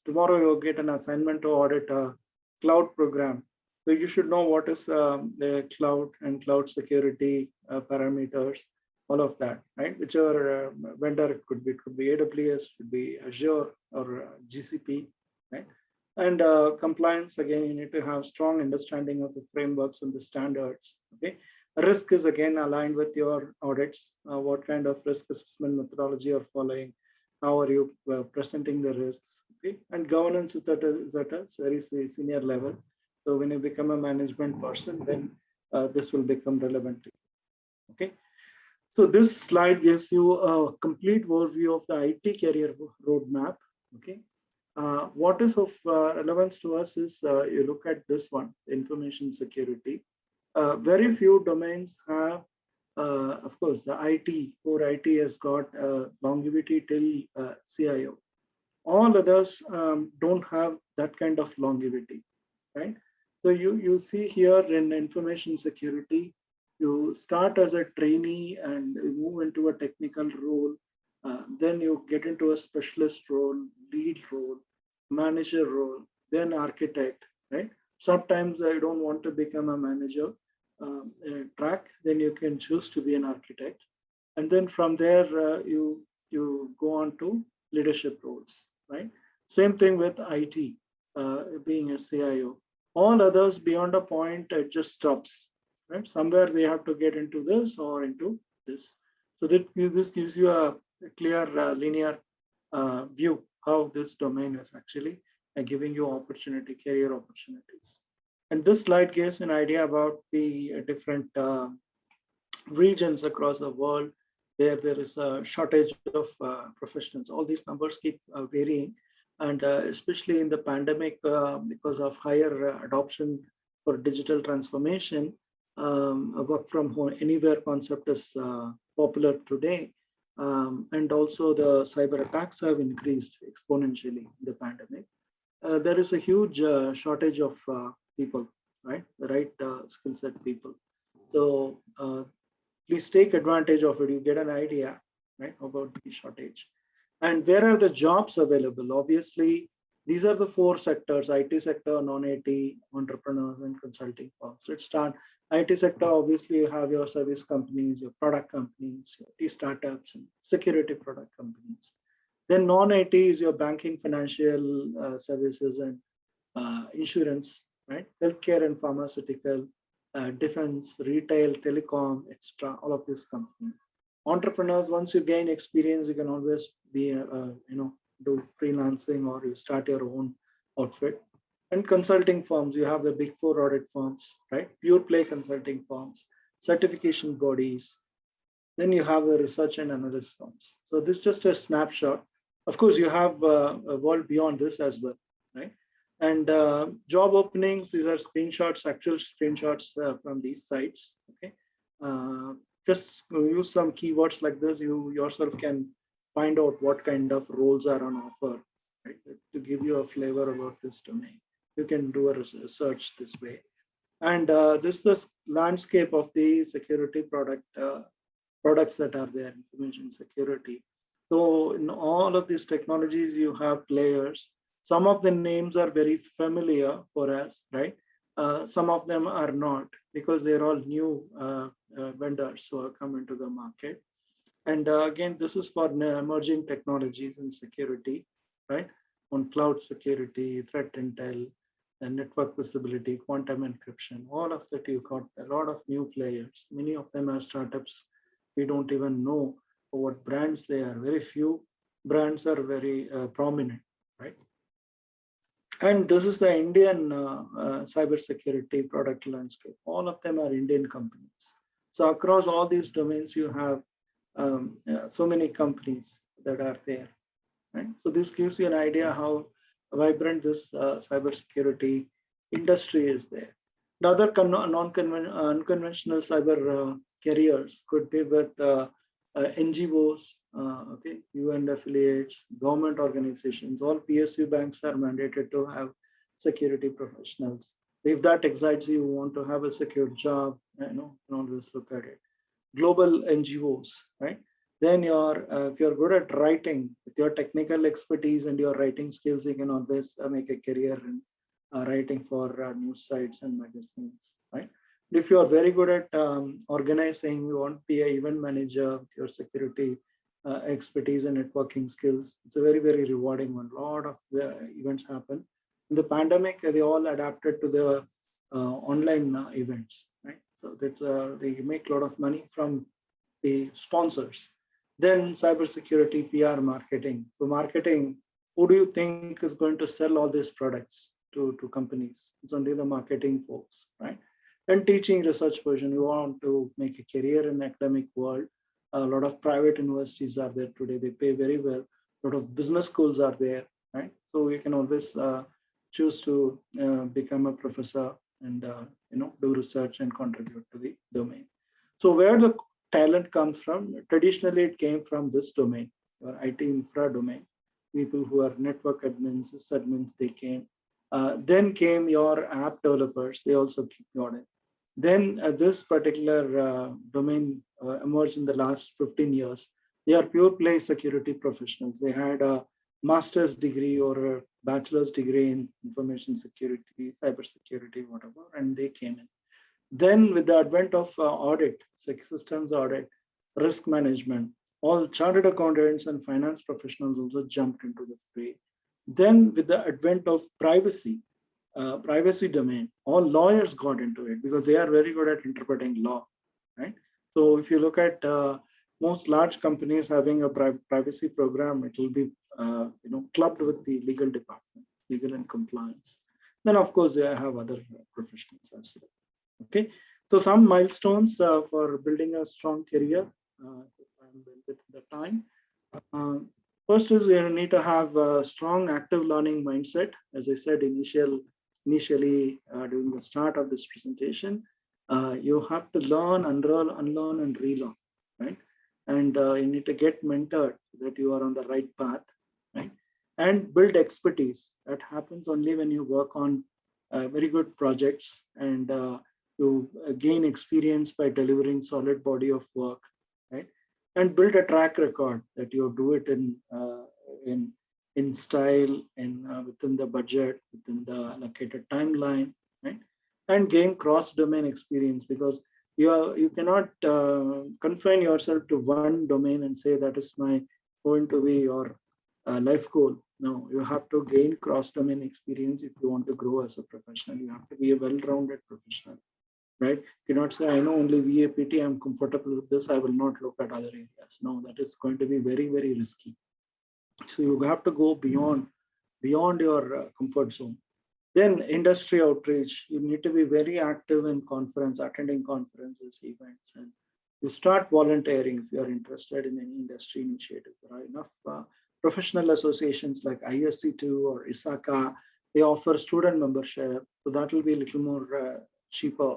Tomorrow you'll get an assignment to audit a cloud program. So you should know what is the cloud and cloud security parameters, all of that, right? Whichever vendor it could be AWS, it could be Azure or GCP, right? And compliance, again, you need to have strong understanding of the frameworks and the standards, okay? Risk is again aligned with your audits. What kind of risk assessment methodology you're following? How are you presenting the risks, okay? And governance is at a very senior level. So when you become a management person, then this will become relevant to you, okay? So this slide gives you a complete overview of the IT career roadmap, okay? What is of relevance to us is you look at this one, information security. Very few domains have, of course, the core IT has got longevity till CIO. All others don't have that kind of longevity, right? So you see here in information security, you start as a trainee and you move into a technical role. Then you get into a specialist role, lead role, manager role, then architect, right? Sometimes I don't want to become a manager track, then you can choose to be an architect. And then from there, you go on to leadership roles, right? Same thing with IT, being a CIO. All others beyond a point, it just stops, right? Somewhere they have to get into this or into this. So this gives you a clear linear view how this domain is actually giving you opportunity, career opportunities. And this slide gives an idea about the different regions across the world where there is a shortage of professionals. All these numbers keep varying. And especially in the pandemic, because of higher adoption for digital transformation, a work from home anywhere concept is popular today. And also the cyber attacks have increased exponentially in the pandemic. There is a huge shortage of people, right? The right skill set people. So please take advantage of it. You get an idea, right, about the shortage. And where are the jobs available? Obviously, these are the four sectors: IT sector, non-IT, entrepreneurs, and consulting firms. Let's start. IT sector, obviously, you have your service companies, your product companies, your IT startups, and security product companies. Then non-IT is your banking, financial services, and insurance, right? Healthcare and pharmaceutical, defense, retail, telecom, etc. All of these companies. Entrepreneurs, once you gain experience, you can always be, do freelancing or you start your own outfit. And consulting firms, you have the big four audit firms, right? Pure play consulting firms, certification bodies. Then you have the research and analyst firms. So this is just a snapshot. Of course, you have a world beyond this as well, right? And job openings, these are screenshots, actual screenshots from these sites, okay? Just use some keywords like this, you yourself can find out what kind of roles are on offer, right? To give you a flavor about this domain. You can do a search this way. And this is the landscape of the security products that are there, information security. So in all of these technologies, you have players. Some of the names are very familiar for us, right? Some of them are not because they're all new vendors who are coming to the market. And again, this is for emerging technologies in security, right? On cloud security, threat intel, and network visibility, quantum encryption, all of that you got a lot of new players. Many of them are startups. We don't even know what brands they are. Very few brands are very prominent, right? And this is the Indian cybersecurity product landscape. All of them are Indian companies. So across all these domains, you have so many companies that are there, right? So this gives you an idea how vibrant this cybersecurity industry is there. The other unconventional cyber carriers could be with NGOs, okay, UN affiliates, government organizations. All PSU banks are mandated to have security professionals. If that excites you, want to have a secure job, you can always look at it. Global NGOs, right? Then if you're good at writing, with your technical expertise and your writing skills, you can always make a career in writing for news sites and magazines, right? If you are very good at organizing, you want to be an event manager with your security expertise and networking skills. It's a very, very rewarding one. A lot of events happen. In the pandemic, they all adapted to the online events, right? So that they make a lot of money from the sponsors. Then cybersecurity, PR, marketing. So marketing, who do you think is going to sell all these products to companies? It's only the marketing folks, right? And teaching, research version, you want to make a career in academic world. A lot of private universities are there today. They pay very well. A lot of business schools are there, right? So you can always choose to become a professor and do research and contribute to the domain. So where the talent comes from, traditionally it came from this domain, your IT infra domain. People who are network admins, sysadmins, they came. Then came your app developers, they also got it. Then this particular domain emerged in the last 15 years. They are pure play security professionals. They had a master's degree or a bachelor's degree in information security, cybersecurity, whatever, and they came in. Then with the advent of audit, systems audit, risk management, all chartered accountants and finance professionals also jumped into the fray. Then with the advent of privacy domain, all lawyers got into it because they are very good at interpreting law, right? So if you look at most large companies having a privacy program, it will be clubbed with the legal department, legal and compliance. Then of course they have other professionals as well. Okay, so some milestones for building a strong career with the time. First is you need to have a strong active learning mindset. As I said initially during the start of this presentation, you have to learn, unlearn, and relearn, right? And you need to get mentored so that you are on the right path, right? And build expertise. That happens only when you work on very good projects and you gain experience by delivering solid body of work, right? And build a track record that you do it in style and within the budget, within the allocated timeline, right? And gain cross-domain experience because you cannot confine yourself to one domain and say that is going to be your life goal. No, you have to gain cross-domain experience if you want to grow as a professional. You have to be a well-rounded professional, right? You cannot say, I know only VAPT, I'm comfortable with this, I will not look at other areas. No, that is going to be very, very risky. So you have to go beyond your comfort zone. Then industry outreach, you need to be very active in attending conferences, events, and you start volunteering if you're interested in any industry initiative. There are enough professional associations like ISC2 or ISACA. They offer student membership, so that will be a little more cheaper.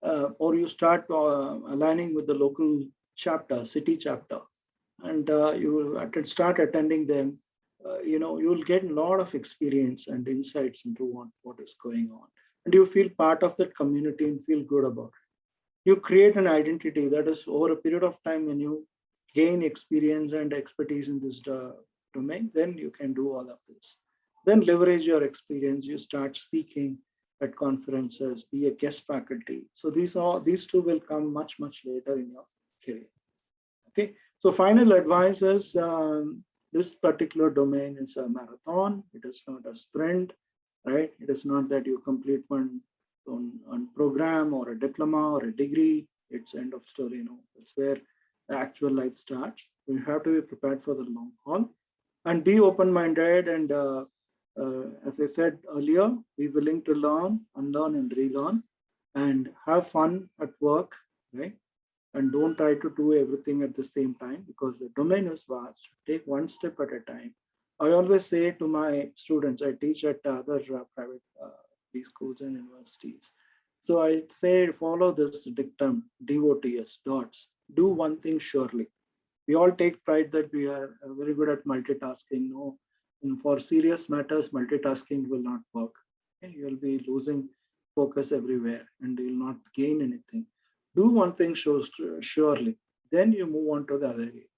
Or you start aligning with the local chapter, city chapter, and you will start attending them. You will get a lot of experience and insights into what is going on, and you feel part of that community and feel good about it. You create an identity that is over a period of time. When you gain experience and expertise in this domain, then you can do all of this. Then leverage your experience. You start speaking at conferences, be a guest faculty. So these two will come much later in your career. Okay, so final advice is this particular domain is a marathon. It is not a sprint, right? It is not that you complete one on program or a diploma or a degree. It's end of story. It's where the actual life starts. You have to be prepared for the long haul and be open-minded. And as I said earlier, be willing to learn, unlearn, and relearn, and have fun at work, right? And don't try to do everything at the same time, because the domain is vast. Take one step at a time. I always say to my students, I teach at other private schools and universities. So I say, follow this dictum, DOTS, dots. Do one thing surely. We all take pride that we are very good at multitasking. No, and for serious matters, multitasking will not work. Okay? You will be losing focus everywhere and you will not gain anything. Do one thing surely, then you move on to the other area.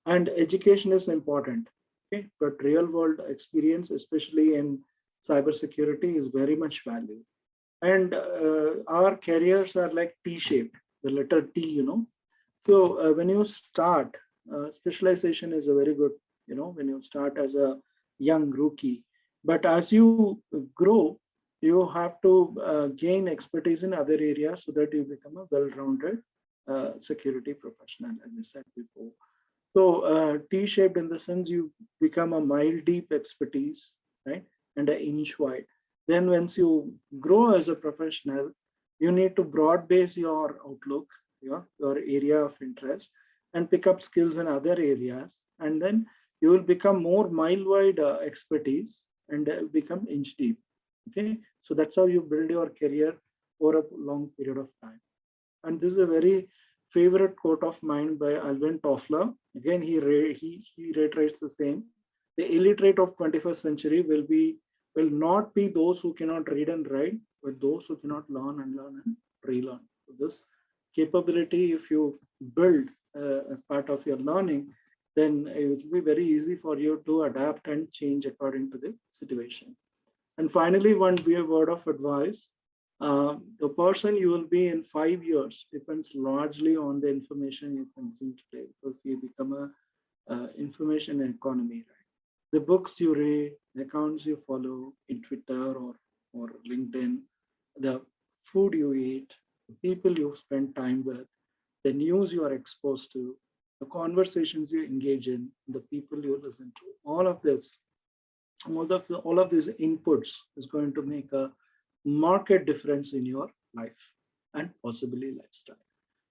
And education is important, okay? But real world experience, especially in cybersecurity, is very much valued. And our careers are like T-shaped, the letter T, So when you start, specialization is a very good, when you start as a young rookie. But as you grow, you have to gain expertise in other areas so that you become a well-rounded security professional, as I said before. So T-shaped in the sense you become a mile deep expertise, right? And an inch wide. Then once you grow as a professional, you need to broad base your outlook, your area of interest, and pick up skills in other areas. And then you will become more mile wide expertise and become inch deep. Okay, so that's how you build your career over a long period of time. And this is a very favorite quote of mine by Alvin Toffler. Again, he reiterates the same. The illiterate of 21st century will not be those who cannot read and write, but those who cannot learn and relearn. So this capability, if you build as part of your learning, then it will be very easy for you to adapt and change according to the situation. And finally, one word of advice. The person you will be in 5 years depends largely on the information you consume today, because you become a information economy, right? The books you read, the accounts you follow in Twitter or LinkedIn, the food you eat, the people you spend time with, the news you are exposed to, the conversations you engage in, the people you listen to, all of these inputs is going to make a marked difference in your life and possibly lifestyle.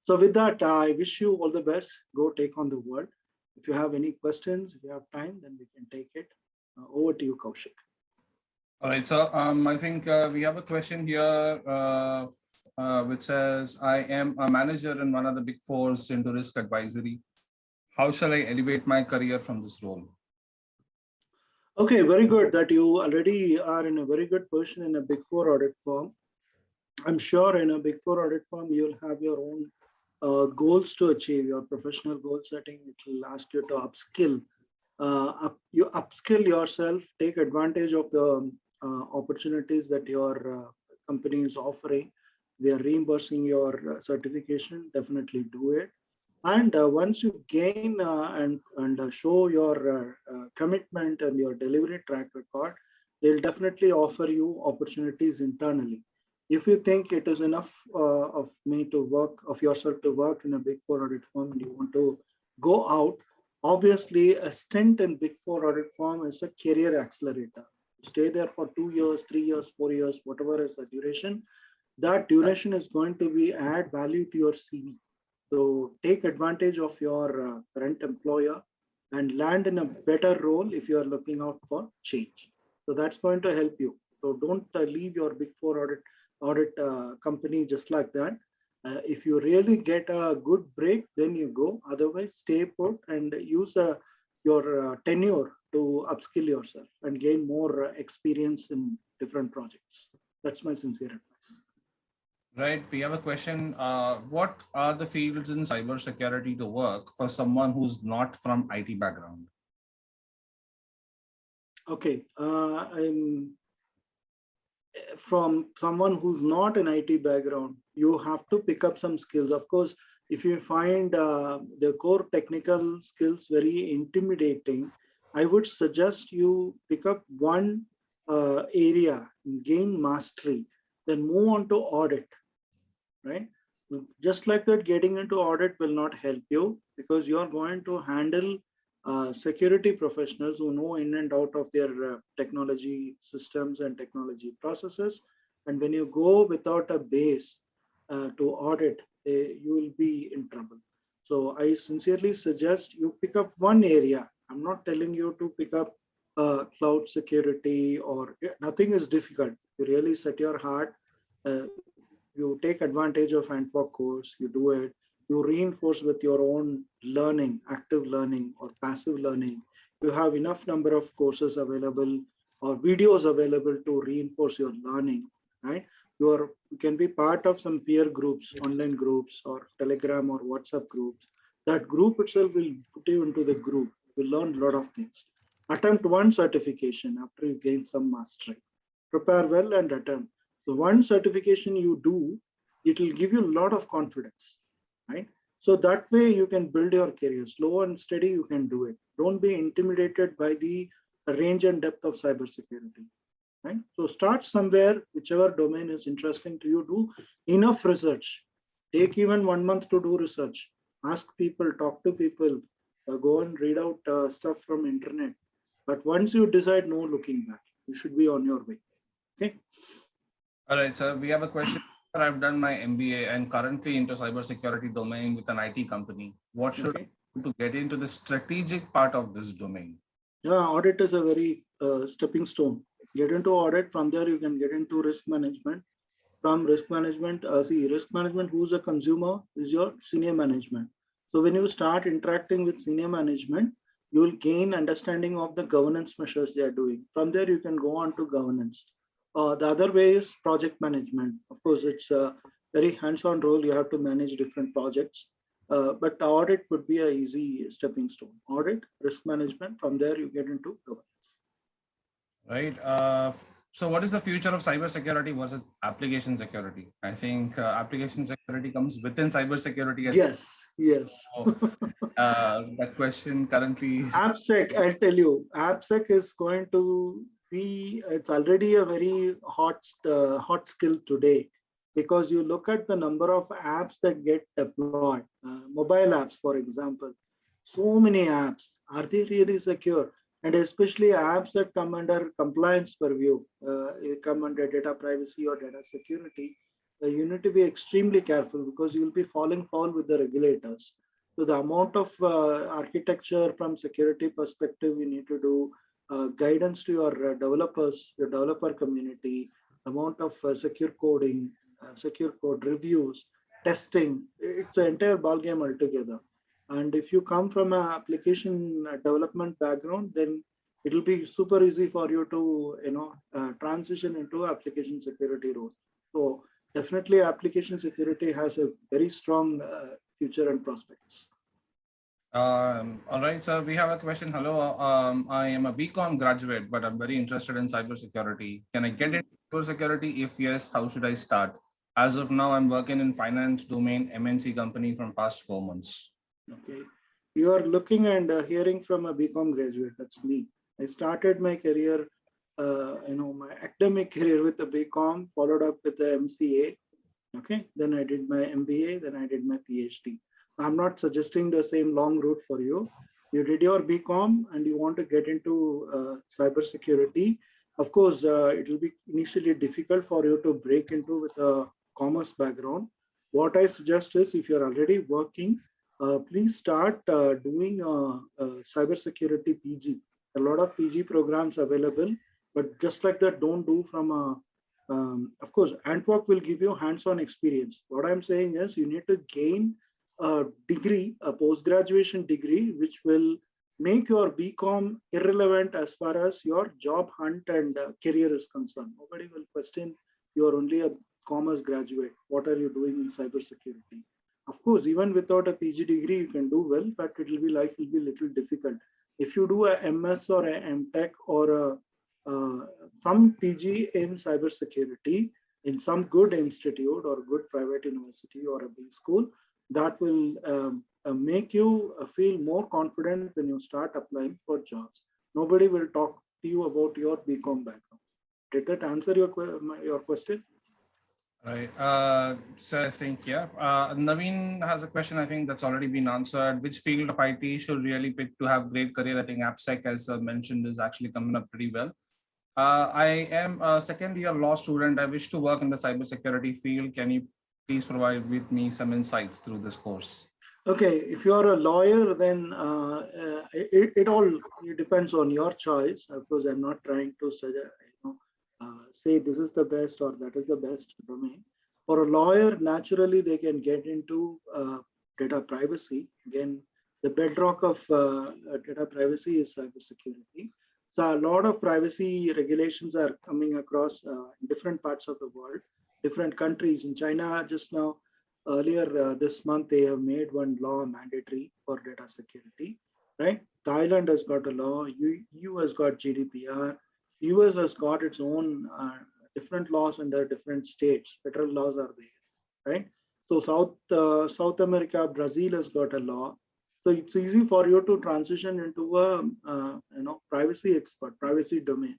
So with that, I wish you all the best. Go take on the world. If you have any questions, if you have time, then we can take it. Over to you, Kaushik. All right, so I think we have a question here which says, I am a manager in one of the big fours into risk advisory. How shall I elevate my career from this role? Okay, very good that you already are in a very good position in a big four audit firm. I'm sure in a big four audit firm, you'll have your own goals to achieve, your professional goal setting. It will ask you to upskill. You upskill yourself, take advantage of the opportunities that your company is offering. They are reimbursing your certification, definitely do it. And once you gain and show your commitment and your delivery track record, they'll definitely offer you opportunities internally. If you think it is enough of me to work, of yourself to work in a Big Four audit firm and you want to go out, obviously a stint in Big Four audit firm is a career accelerator. Stay there for 2 years, 3 years, 4 years, whatever is the duration. That duration is going to be add value to your CV. So take advantage of your current employer and land in a better role if you are looking out for change. So that's going to help you. So don't leave your Big Four audit company just like that. If you really get a good break, then you go. Otherwise, stay put and use your tenure to upskill yourself and gain more experience in different projects. That's my sincere advice. Right. We have a question. What are the fields in cybersecurity to work for someone who's not from IT background? Okay. From someone who's not an IT background, you have to pick up some skills. Of course, if you find the core technical skills very intimidating, I would suggest you pick up one area, gain mastery, then move on to audit, right? Just like that, getting into audit will not help you because you're going to handle security professionals who know in and out of their technology systems and technology processes. And when you go without a base to audit, you will be in trouble. So I sincerely suggest you pick up one area. I'm not telling you to pick up cloud security or nothing is difficult. You really set your heart. You take advantage of AntWak course, you do it, you reinforce with your own learning, active learning or passive learning. You have enough number of courses available or videos available to reinforce your learning, right? You can be part of some peer groups, online groups or Telegram or WhatsApp groups. That group itself will put you into the group. You learn a lot of things. Attempt one certification after you gain some mastery. Prepare well and attempt. So one certification you do, it will give you a lot of confidence, right? So that way you can build your career. Slow and steady, you can do it. Don't be intimidated by the range and depth of cybersecurity, right? So start somewhere, whichever domain is interesting to you, do enough research. Take even 1 month to do research. Ask people, talk to people, go and read out stuff from internet. But once you decide, no looking back, you should be on your way, okay? All right, so we have a question. I've done my MBA and currently into cybersecurity domain with an IT company. What should I do to get into the strategic part of this domain? Yeah, audit is a very stepping stone. Get into audit, from there you can get into risk management. From risk management, risk management, who's a consumer is your senior management. So when you start interacting with senior management, you will gain understanding of the governance measures they are doing. From there, you can go on to governance. The other way is project management. Of course, it's a very hands-on role. You have to manage different projects. But the audit would be a easy stepping stone. Audit, risk management, from there you get into governance. Right. So what is the future of cybersecurity versus application security? I think application security comes within cybersecurity as yes, yes. So, that question currently is AppSec, I'll tell you, AppSec is going to be, it's already a very hot skill today, because you look at the number of apps that get deployed, mobile apps, for example, so many apps, are they really secure? And especially apps that come under compliance purview, come under data privacy or data security, you need to be extremely careful because you will be falling foul with the regulators. So the amount of architecture from security perspective you need to do, guidance to your developers, your developer community, amount of secure coding, secure code reviews, testing, it's an entire ballgame altogether. And if you come from an application development background, then it will be super easy for you to transition into application security role. So definitely application security has a very strong future and prospects. All right, sir. We have a question. Hello, I am a BCom graduate, but I'm very interested in cybersecurity. Can I get into cybersecurity? If yes, how should I start? As of now, I'm working in finance domain, MNC company from past 4 months. Okay, you are looking and hearing from a BCom graduate. That's me. I started my career, my academic career with a BCom, followed up with a MCA. Okay, then I did my MBA, then I did my PhD. I'm not suggesting the same long route for you. You did your BCom and you want to get into cybersecurity. Of course, it will be initially difficult for you to break into with a commerce background. What I suggest is if you're already working, please start doing cybersecurity PG. A lot of PG programs available, but just like that, don't do from a of course, AntWak will give you hands-on experience. What I'm saying is you need to gain a degree, a post-graduation degree, which will make your BCom irrelevant as far as your job hunt and career is concerned. Nobody will question you're only a commerce graduate. What are you doing in cybersecurity? Of course, even without a PG degree, you can do well, but it will be life will be a little difficult. If you do a MS or a MTech or a some PG in cybersecurity in some good institute or good private university or a B school, that will make you feel more confident when you start applying for jobs. Nobody will talk to you about your BCom background. Did that answer your question? Right. So I think, yeah. Naveen has a question, I think that's already been answered. Which field of IT should really pick to have great career? I think AppSec, as mentioned, is actually coming up pretty well. I am a second year law student. I wish to work in the cybersecurity field. Can you please provide with me some insights through this course? Okay, if you are a lawyer, then it all it depends on your choice. Of course, I'm not trying to say this is the best or that is the best domain. For a lawyer, naturally, they can get into data privacy. Again, the bedrock of data privacy is cybersecurity. So a lot of privacy regulations are coming across different parts of the world, different countries. In China, just now, earlier this month, they have made one law mandatory for data security, right? Thailand has got a law, EU has got GDPR, US has got its own different laws under different states. Federal laws are there, right? So South America, Brazil has got a law. So it's easy for you to transition into a privacy expert, privacy domain.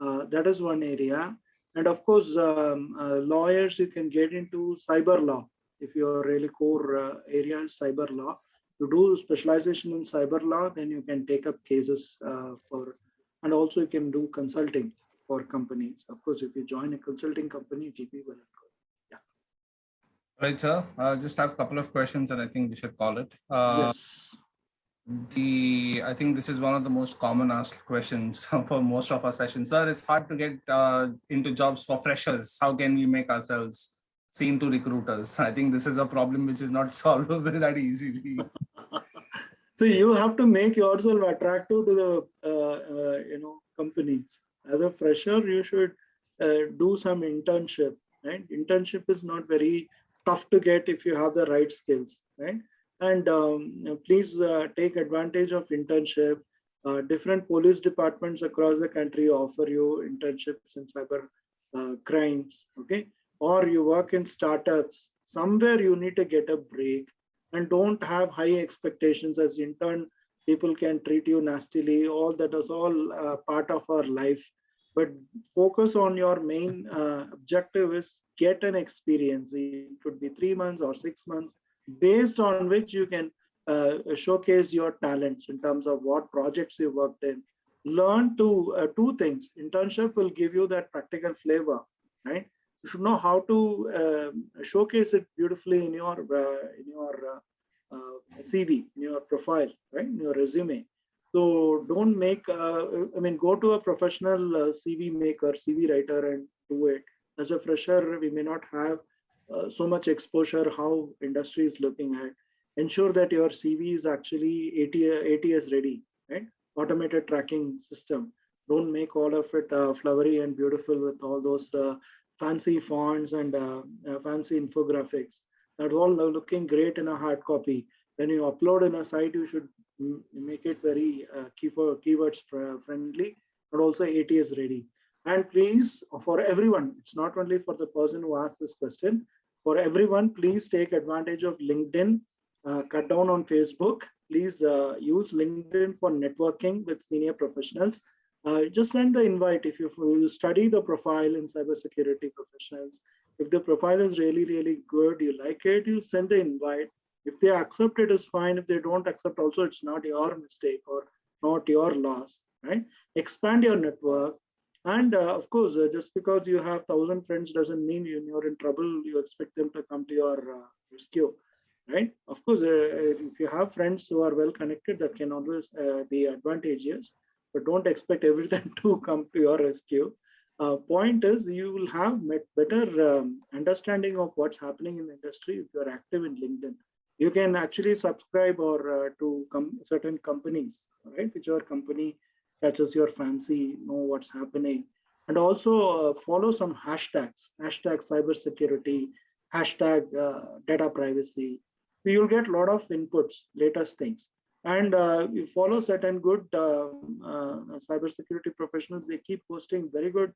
That is one area. And of course, lawyers, you can get into cyber law. If your really core area is cyber law, you do specialization in cyber law, then you can take up cases and also you can do consulting for companies. Of course, if you join a consulting company, it will be well and good. Yeah. Right, sir. Just have a couple of questions and I think we should call it. Yes. I think this is one of the most common asked questions for most of our sessions. Sir, it's hard to get into jobs for freshers. How can we make ourselves seen to recruiters? I think this is a problem which is not solvable that easily. So you have to make yourself attractive to the companies. As a fresher, you should do some internship. Right? Internship is not very tough to get if you have the right skills. Right? And please take advantage of internship. Different police departments across the country offer you internships in cyber crimes. Okay, or you work in startups. Somewhere you need to get a break and don't have high expectations. As intern, people can treat you nastily. All that is all part of our life. But focus on your main objective is get an experience. It could be 3 months or 6 months, based on which you can showcase your talents in terms of what projects you worked in. Learn to two things. Internship will give you that practical flavor, right? You should know how to showcase it beautifully in your CV, in your profile, right, in your resume. So don't make, go to a professional CV maker, CV writer and do it. As a fresher, we may not have so much exposure how industry is looking at. Ensure that your CV is actually ATS ready, right? Automated tracking system. Don't make all of it flowery and beautiful with all those fancy fonts and fancy infographics. That's all looking great in a hard copy. When you upload in a site, you should make it very keywords friendly, but also ATS ready. And please, for everyone, it's not only for the person who asked this question, for everyone, please take advantage of LinkedIn. cut down on Facebook. Please use LinkedIn for networking with senior professionals. Just send the invite if you study the profile in cybersecurity professionals. If the profile is really, really good, you like it, you send the invite. If they accept it, is fine. If they don't accept, also it's not your mistake or not your loss, right? Expand your network. And of course, just because you have 1,000 friends doesn't mean you're in trouble. You expect them to come to your rescue, right? Of course, if you have friends who are well connected, that can always be advantageous, but don't expect everything to come to your rescue. Point is, you will have better understanding of what's happening in the industry if you're active in LinkedIn. You can actually subscribe or to certain companies, right? Whichever company catches your fancy, know what's happening. And also follow some hashtags, hashtag cybersecurity, hashtag data privacy. So you'll get a lot of inputs, latest things. And you follow certain good cybersecurity professionals. They keep posting very good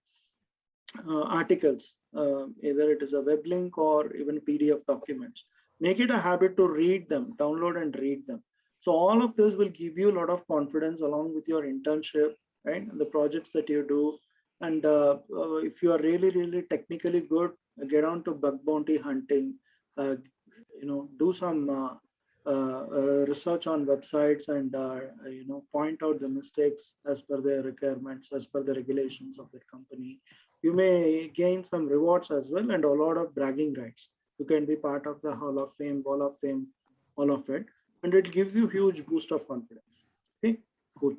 articles, either it is a web link or even PDF documents. Make it a habit to read them, download and read them. So all of this will give you a lot of confidence along with your internship, right? And the projects that you do. And if you are really, really technically good, get on to bug bounty hunting, do some research on websites and point out the mistakes as per their requirements, as per the regulations of that company. You may gain some rewards as well and a lot of bragging rights. You can be part of the Hall of Fame, Wall of Fame, all of it, and it gives you huge boost of confidence. Okay, cool.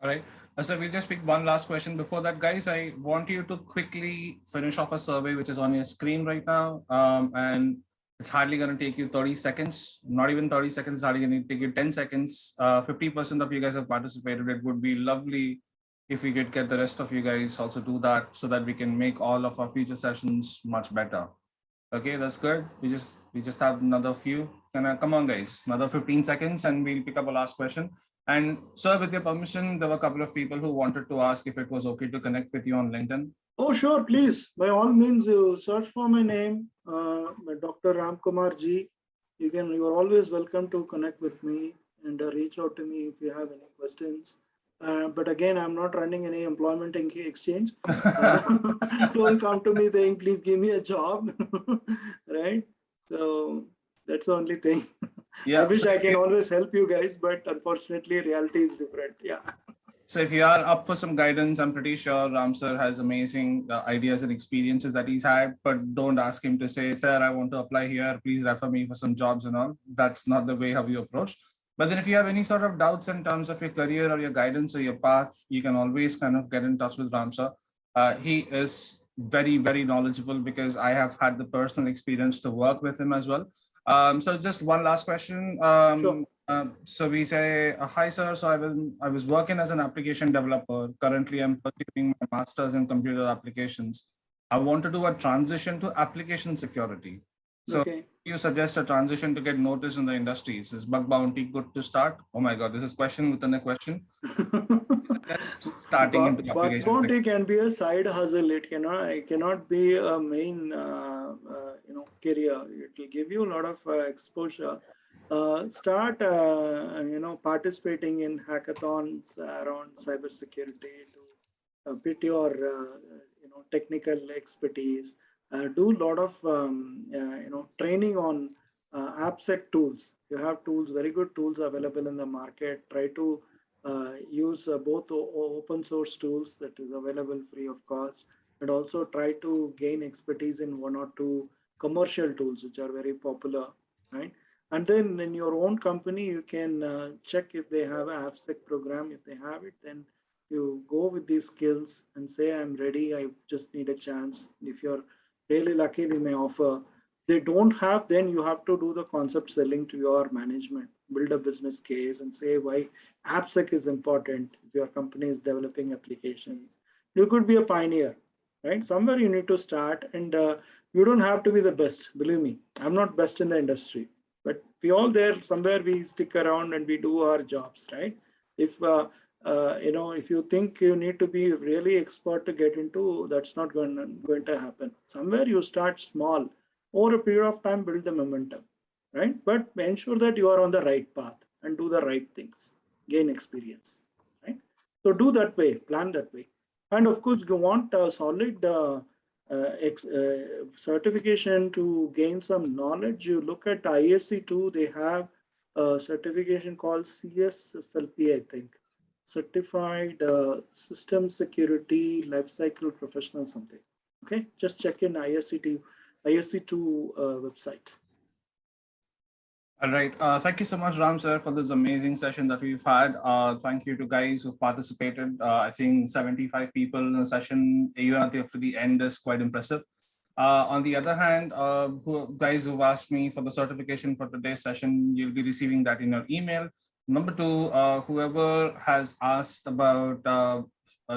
All right. So we'll just pick one last question. Before that, guys, I want you to quickly finish off a survey which is on your screen right now. And it's hardly going to take you 30 seconds, not even 30 seconds, it's hardly going to take you 10 seconds. 50% of you guys have participated. It would be lovely if we could get the rest of you guys also do that so that we can make all of our future sessions much better. Okay, that's good. We just have another few. Come on, guys, another 15 seconds and we'll pick up a last question. And sir, with your permission, there were a couple of people who wanted to ask if it was okay to connect with you on LinkedIn. Oh, sure, please. By all means, you search for my name, Dr. Kumar G. You're always welcome to connect with me and reach out to me if you have any questions. But again, I'm not running any employment exchange. Don't come to me saying, please give me a job, right? So that's the only thing. Yeah, I wish I can always help you guys, but unfortunately, reality is different. Yeah. So if you are up for some guidance, I'm pretty sure Ram sir has amazing ideas and experiences that he's had, but don't ask him to say, sir, I want to apply here. Please refer me for some jobs and all. That's not the way how you approach. But then if you have any sort of doubts in terms of your career or your guidance or your path, you can always kind of get in touch with Ram sir. He is very, very knowledgeable because I have had the personal experience to work with him as well. So just one last question. Sure. So we say, hi, sir. So I was working as an application developer. Currently, I'm pursuing my master's in computer applications. I want to do a transition to application security. So you suggest a transition to get noticed in the industries. Is bug bounty good to start? Oh my God, this is question within a question. Starting into bug bounty can be a side hustle. It cannot be a main career. It will give you a lot of exposure. Start participating in hackathons around cybersecurity to put your technical expertise. Do a lot of training on AppSec tools. You have tools, very good tools available in the market. Try to use both open source tools that is available free of cost, and also try to gain expertise in one or two commercial tools which are very popular, right? And then in your own company, you can check if they have an AppSec program. If they have it, then you go with these skills and say, I'm ready, I just need a chance. If you're really lucky, they may offer. They don't have, then you have to do the concept selling to your management, build a business case and say why AppSec is important if your company is developing applications. You could be a pioneer, right? Somewhere you need to start, and you don't have to be the best. Believe me, I'm not best in the industry, but we all there, somewhere we stick around and we do our jobs, right? If if you think you need to be really expert to get into, that's not going to happen. Somewhere you start small, over a period of time, build the momentum. right? But ensure that you are on the right path and do the right things, gain experience, right? So do that way, plan that way. And of course, you want a solid certification to gain some knowledge. You look at ISC 2, they have a certification called CSSLP, I think, Certified System Security Lifecycle Professional something. Okay, just check in ISC2 website. All right. Thank you so much, Ram sir, for this amazing session that we've had. Thank you to guys who've participated. I think 75 people in a session, even up to the end, is quite impressive. On the other hand, guys who've asked me for the certification for today's session, you'll be receiving that in your email. Number two, whoever has asked about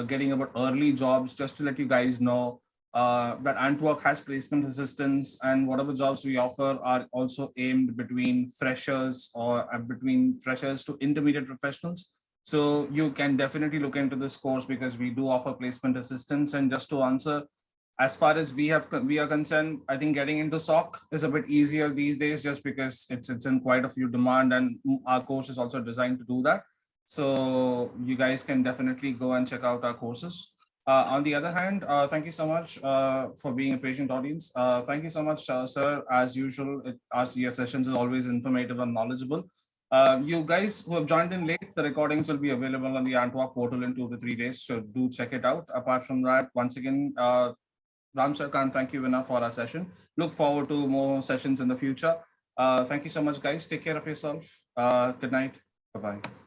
getting about early jobs, just to let you guys know, that AntWak has placement assistance, and whatever jobs we offer are also aimed between freshers or between freshers to intermediate professionals. So you can definitely look into this course because we do offer placement assistance. And just to answer, as far as we are concerned, I think getting into SOC is a bit easier these days just because it's in quite a few demand, and our course is also designed to do that. So you guys can definitely go and check out our courses. On the other hand, thank you so much for being a patient audience. Thank you so much, sir. As usual, our sessions is always informative and knowledgeable. You guys who have joined in late, the recordings will be available on the AntWak portal in 2 to 3 days. So do check it out. Apart from that, once again, Ram sir, can't thank you enough for our session. Look forward to more sessions in the future. Thank you so much, guys. Take care of yourself. Good night. Bye-bye.